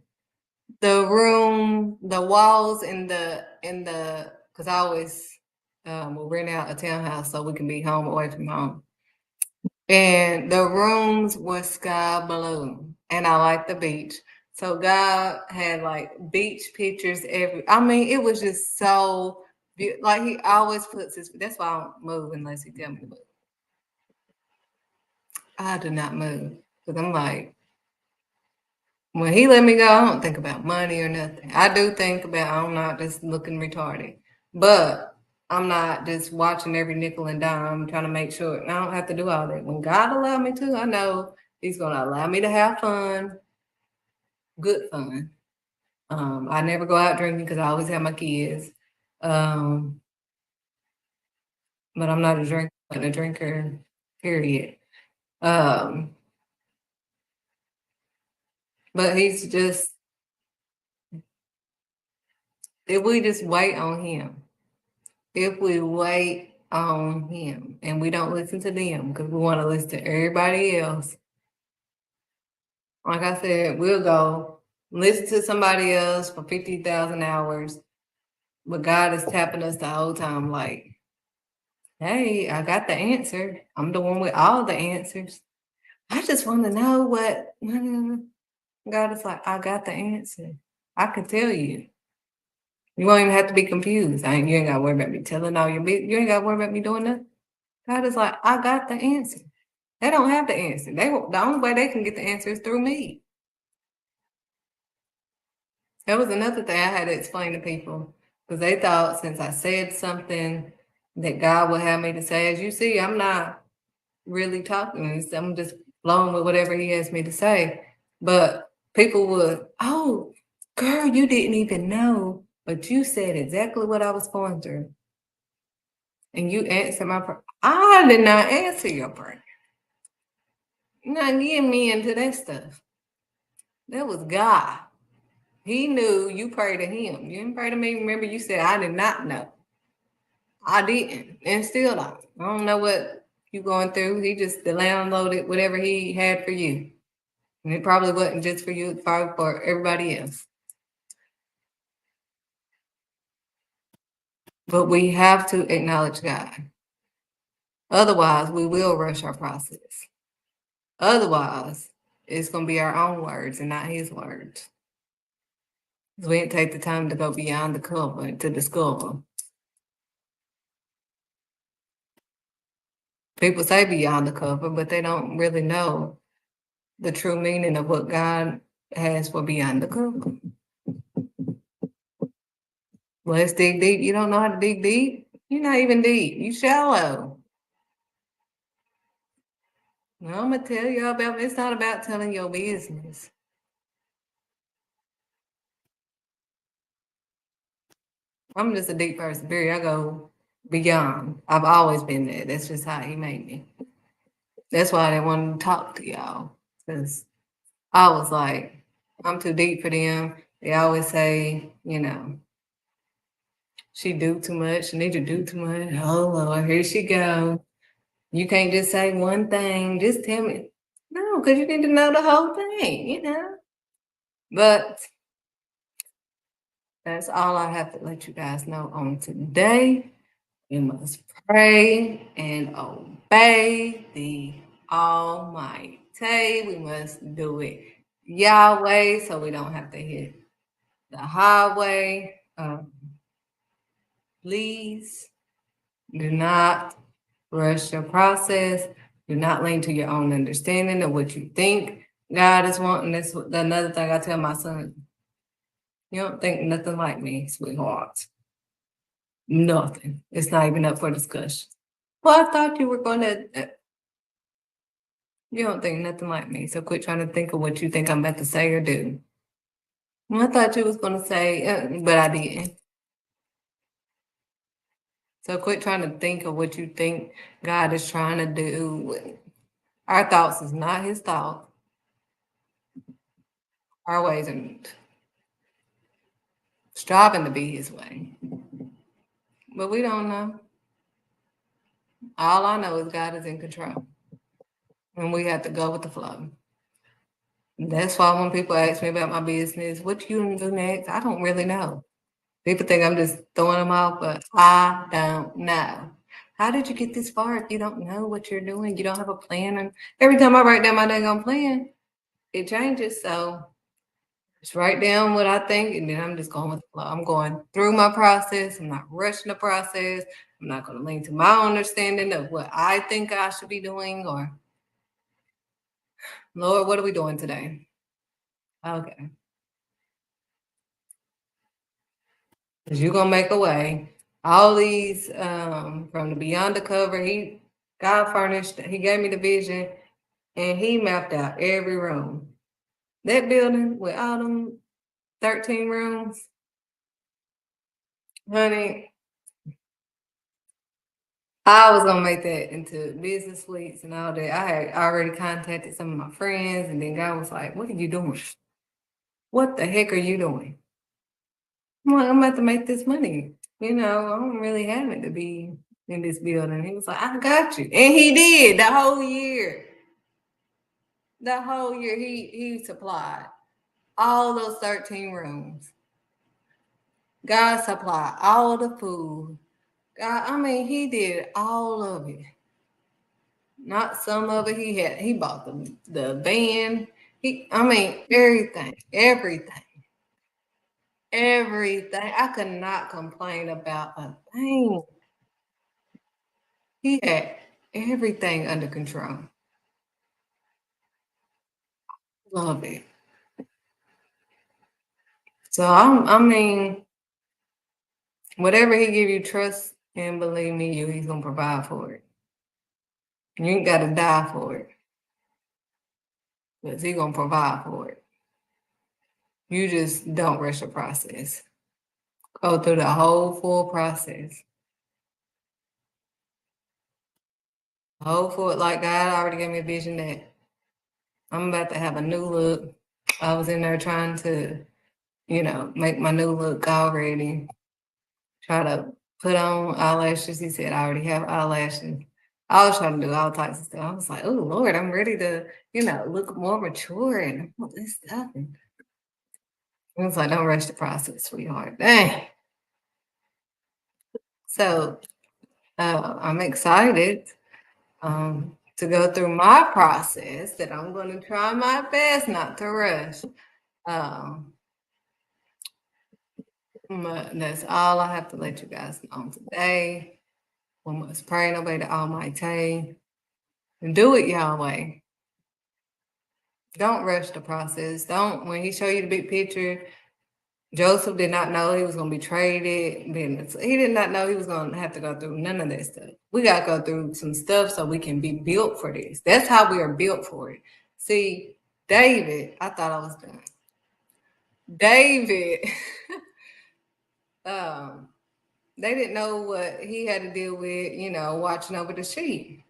the room, the walls because I always will rent out a townhouse so we can be home away from home. And the rooms were sky blue, and I like the beach. So God had like beach pictures I mean, it was just so like he always puts his. That's why I don't move unless he tell me to move. I do not move because I'm like, when he let me go, I don't think about money or nothing. I do think about I'm not just looking retarded, but I'm not just watching every nickel and dime trying to make sure. I don't have to do all that. When God allow me to, I know He's going to allow me to have fun, good fun. I never go out drinking because I always have my kids. But I'm not a drinker, period. But He's just, if we just wait on Him, if we wait on Him and we don't listen to them because we want to listen to everybody else, like I said, we'll go listen to somebody else for 50,000 hours, but God is tapping us the whole time like, hey, I got the answer. I'm the one with all the answers. I just want to know what. God is like, I got the answer. I can tell you. You won't even have to be confused. You ain't got to worry about me telling all your business. You ain't got to worry about me doing nothing. God is like, I got the answer. They don't have the answer. The only way they can get the answer is through me. That was another thing I had to explain to people because they thought since I said something that God would have me to say. As you see, I'm not really talking. I'm just flowing with whatever He has me to say. But people would, oh, girl, you didn't even know, but you said exactly what I was going through. And you answered my prayer. I did not answer your prayer. You're not getting me into that stuff. That was God. He knew you prayed to Him. You didn't pray to me. Remember, you said, I did not know. I didn't, and still don't. I don't know what you're going through. He just downloaded whatever He had for you. And it probably wasn't just for you, probably for everybody else. But we have to acknowledge God. Otherwise, we will rush our process. Otherwise, it's going to be our own words and not His words. We didn't take the time to go beyond the cover to discover. People say beyond the cover, but they don't really know the true meaning of what God has for beyond the cover. Let's dig deep. You don't know how to dig deep? You're not even deep. You shallow. Well, I'm going to tell you about it's not about telling your business. I'm just a deep person, period. I go beyond. I've always been there. That's just how He made me. That's why I didn't want to talk to y'all. Because I was like, I'm too deep for them. They always say, she do too much. She need to do too much. Oh, Lord, here she go. You can't just say one thing. Just tell me. No, because you need to know the whole thing, But that's all I have to let you guys know on today. You must pray and obey the Almighty. We must do it Yahweh so we don't have to hit the highway. Please do not rush your process. Do not lean to your own understanding of what you think God is wanting. That's another thing I tell my son. You don't think nothing like me, sweetheart. Nothing. It's not even up for discussion. Well, I thought you were going to. You don't think nothing like me, so quit trying to think of what you think I'm about to say or do. Well, I thought you was going to say, but I didn't. So quit trying to think of what you think God is trying to do. Our thoughts is not His thought. Our ways are striving to be His way. But we don't know. All I know is God is in control. And we have to go with the flow. That's why when people ask me about my business, what you gonna do next? I don't really know. People think I'm just throwing them out, but I don't know. How did you get this far if you don't know what you're doing? You don't have a plan. And every time I write down my dang plan, it changes. So just write down what I think, and then I'm just going with the flow. I'm going through my process. I'm not rushing the process. I'm not going to lean to my understanding of what I think I should be doing, or Lord, what are we doing today? Okay. Because you're gonna make a way. All these from the Beyond the Cover, God furnished, he gave me the vision and he mapped out every room. That building with all them 13 rooms, honey, I was gonna make that into business suites and all that. I had already contacted some of my friends, and then God was like, "What are you doing? What the heck are you doing?" I'm like, "I'm about to make this money. You know, I don't really have it to be in this building." He was like, "I got you," and he did the whole year. The whole year, he supplied all those 13 rooms. God supplied all the food. God, I mean, he did all of it. Not some of it. He bought the van. I mean, everything. I could not complain about a thing. He had everything under control. Love it. So I mean, whatever he give you, trust and believe me, he's gonna provide for it. You ain't gotta die for it, because he's gonna provide for it. You just don't rush the process. Go through the whole full process. Like God already gave me a vision that I'm about to have a new look. I was in there trying to, make my new look already. Try to put on eyelashes. He said I already have eyelashes. I was trying to do all types of stuff. I was like, oh Lord, I'm ready to, look more mature and all this stuff. And it was like, don't rush the process, sweetheart. Dang. So I'm excited to go through my process, that I'm going to try my best not to rush. But that's all I have to let you guys know today. We must pray and obey the Almighty and do it Yahweh. Don't rush the process. When he show you the big picture, Joseph did not know he was going to be traded. He did not know he was going to have to go through none of that stuff. We got to go through some stuff so we can be built for this. That's how we are built for it. See, David, I thought I was done. David, they didn't know what he had to deal with, watching over the sheep.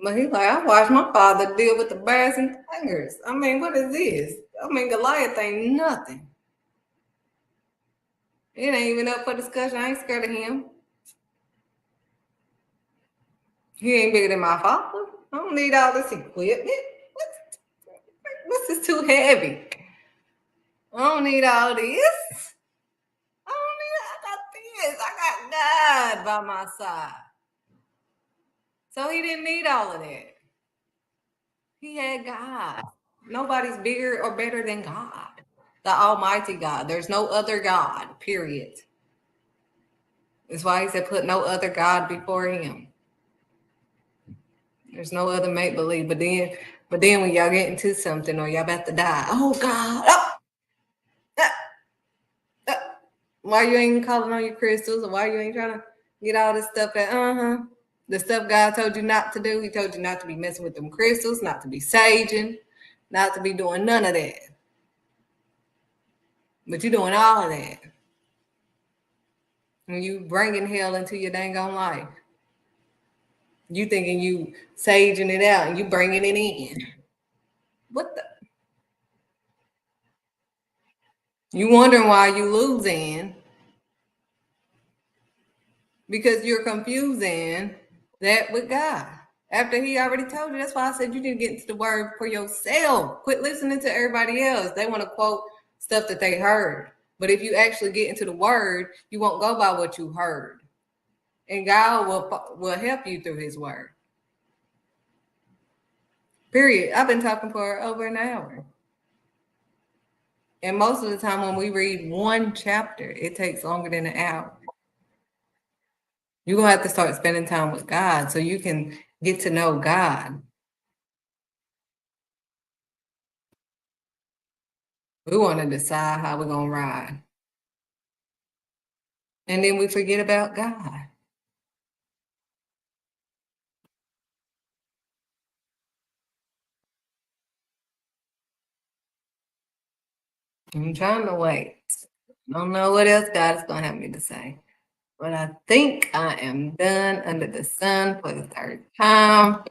But he's like, I watched my father deal with the bears and tigers. I mean, what is this? I mean, Goliath ain't nothing. It ain't even up for discussion. I ain't scared of him. He ain't bigger than my father. I don't need all this equipment. This is too heavy. I don't need all this. I got this. I got God by my side. So he didn't need all of that. He had God. Nobody's bigger or better than God. The Almighty God. There's no other God, period. That's why he said, put no other God before him. There's no other make-believe. But then when y'all get into something or y'all about to die, oh God, why you ain't calling on your crystals, or why you ain't trying to get all this stuff the stuff God told you not to do. He told you not to be messing with them crystals, not to be saging, not to be doing none of that. But you're doing all of that. And you bringing hell into your dang on life. You thinking you saging it out and you bringing it in. What the? You wondering why you losing, because you're confusing that with God. After he already told you. That's why I said you need to get into the word for yourself. Quit listening to everybody else. They want to quote stuff that they heard. But if you actually get into the word, you won't go by what you heard. And God will help you through his word. Period. I've been talking for over an hour. And most of the time when we read one chapter, it takes longer than an hour. You're going to have to start spending time with God so you can get to know God. We want to decide how we're going to ride. And then we forget about God. I'm trying to wait. I don't know what else God is going to have me to say. But I think I am done under the sun for the third time.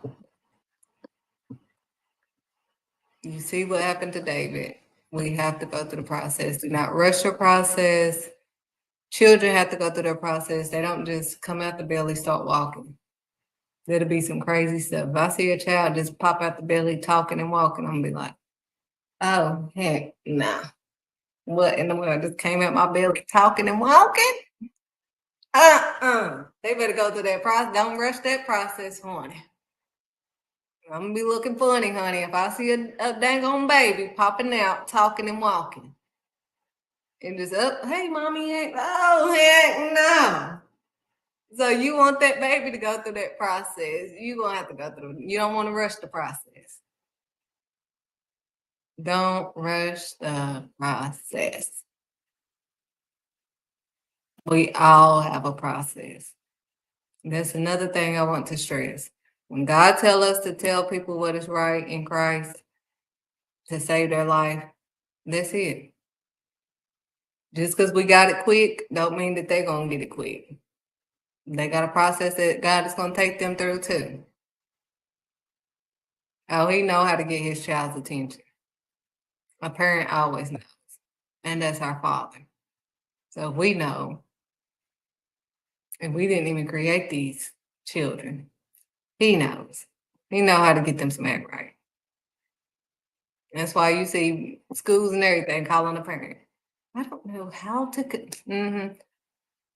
You see what happened to David. We have to go through the process. Do not rush your process. Children have to go through their process. They don't just come out the belly, start walking. There'll be some crazy stuff. If I see a child just pop out the belly, talking and walking, I'm going to be like, oh, heck, nah. What in the world just came out my belly, talking and walking? They better go through that process. Don't rush that process, honey. I'm going to be looking funny, honey. If I see a dang on baby popping out, talking and walking. And just, hey, mommy, heck, oh, heck, no. So you want that baby to go through that process. You're going to have to go through it. You don't want to rush the process. Don't rush the process. We all have a process. That's another thing I want to stress. When God tells us to tell people what is right in Christ to save their life, that's it. Just because we got it quick, don't mean that they're going to get it quick. They got a process that God is going to take them through too. Oh, he know how to get his child's attention. A parent always knows. And that's our Father. So we know. And we didn't even create these children. He knows. He know how to get them smacked right. That's why you see schools and everything calling a parent. I don't know how to.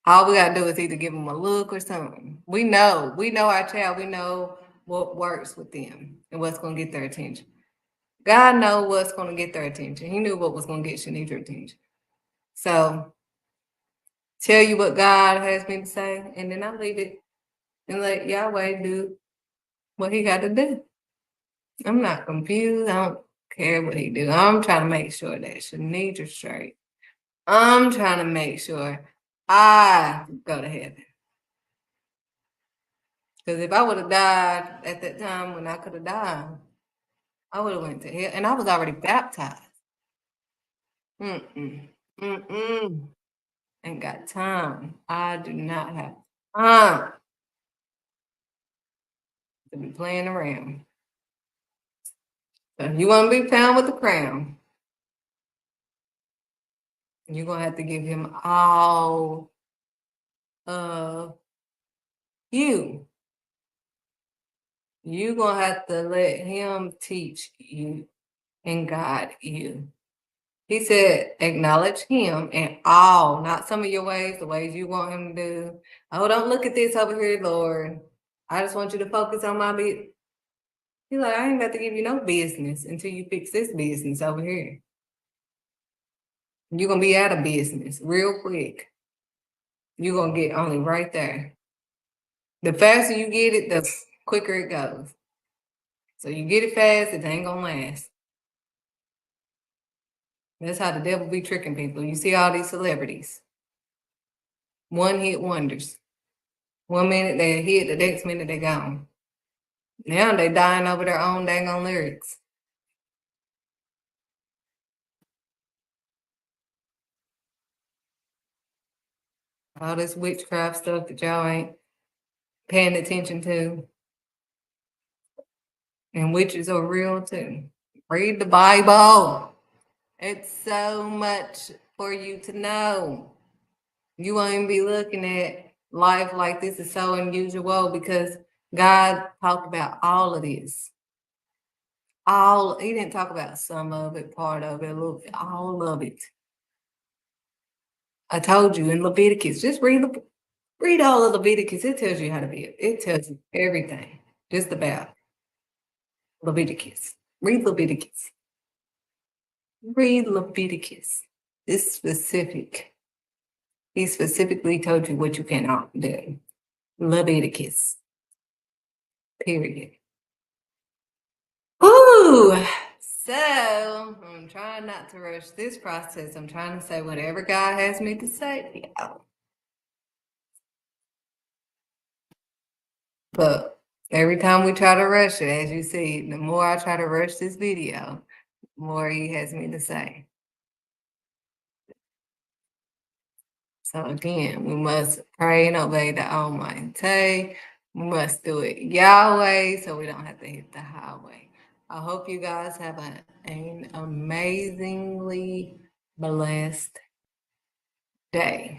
All we gotta do is either give them a look or something. We know our child. We know what works with them and what's gonna get their attention. God knows what's gonna get their attention. He knew what was gonna get Shanidra's attention. So tell you what God has me to say, and then I leave it and let Yahweh do what he got to do. I'm not confused. I don't care what he do. I'm trying to make sure that Shanidra's straight. I'm trying to make sure I go to heaven. Because if I would have died at that time when I could have died, I would have went to hell. And I was already baptized. Ain't got time. I do not have time to be playing around. So if you want to be found with the crown, you're going to have to give him all of you. You're going to have to let him teach you and guide you. He said, acknowledge him in all, not some of your ways, the ways you want him to do. Oh, don't look at this over here, Lord. I just want you to focus on my business. He's like, I ain't about to give you no business until you fix this business over here. You're going to be out of business real quick. You're going to get only right there. The faster you get it, the quicker it goes. So you get it fast, it ain't going to last. That's how the devil be tricking people. You see all these celebrities. One-hit wonders. 1 minute they hit, the next minute they gone. Now they dying over their own dang on lyrics. All this witchcraft stuff that y'all ain't paying attention to. And witches are real too. Read the Bible. It's so much for you to know. You won't even be looking at life like this is so unusual because God talked about all of this. He didn't talk about some of it, part of it, a little bit, all of it. I told you in Leviticus, just read all of Leviticus. It tells you how to be. It tells you everything, just about Leviticus. Read Leviticus. Read Leviticus. It's specific. He specifically told you what you cannot do. Leviticus. Period. Ooh. So I'm trying not to rush this process. I'm trying to say whatever God has me to say. But every time we try to rush it, as you see, the more I try to rush this video, the more he has me to say. So again, we must pray and obey the Almighty. We must do it Yahweh so we don't have to hit the highway. I hope you guys have an amazingly blessed day.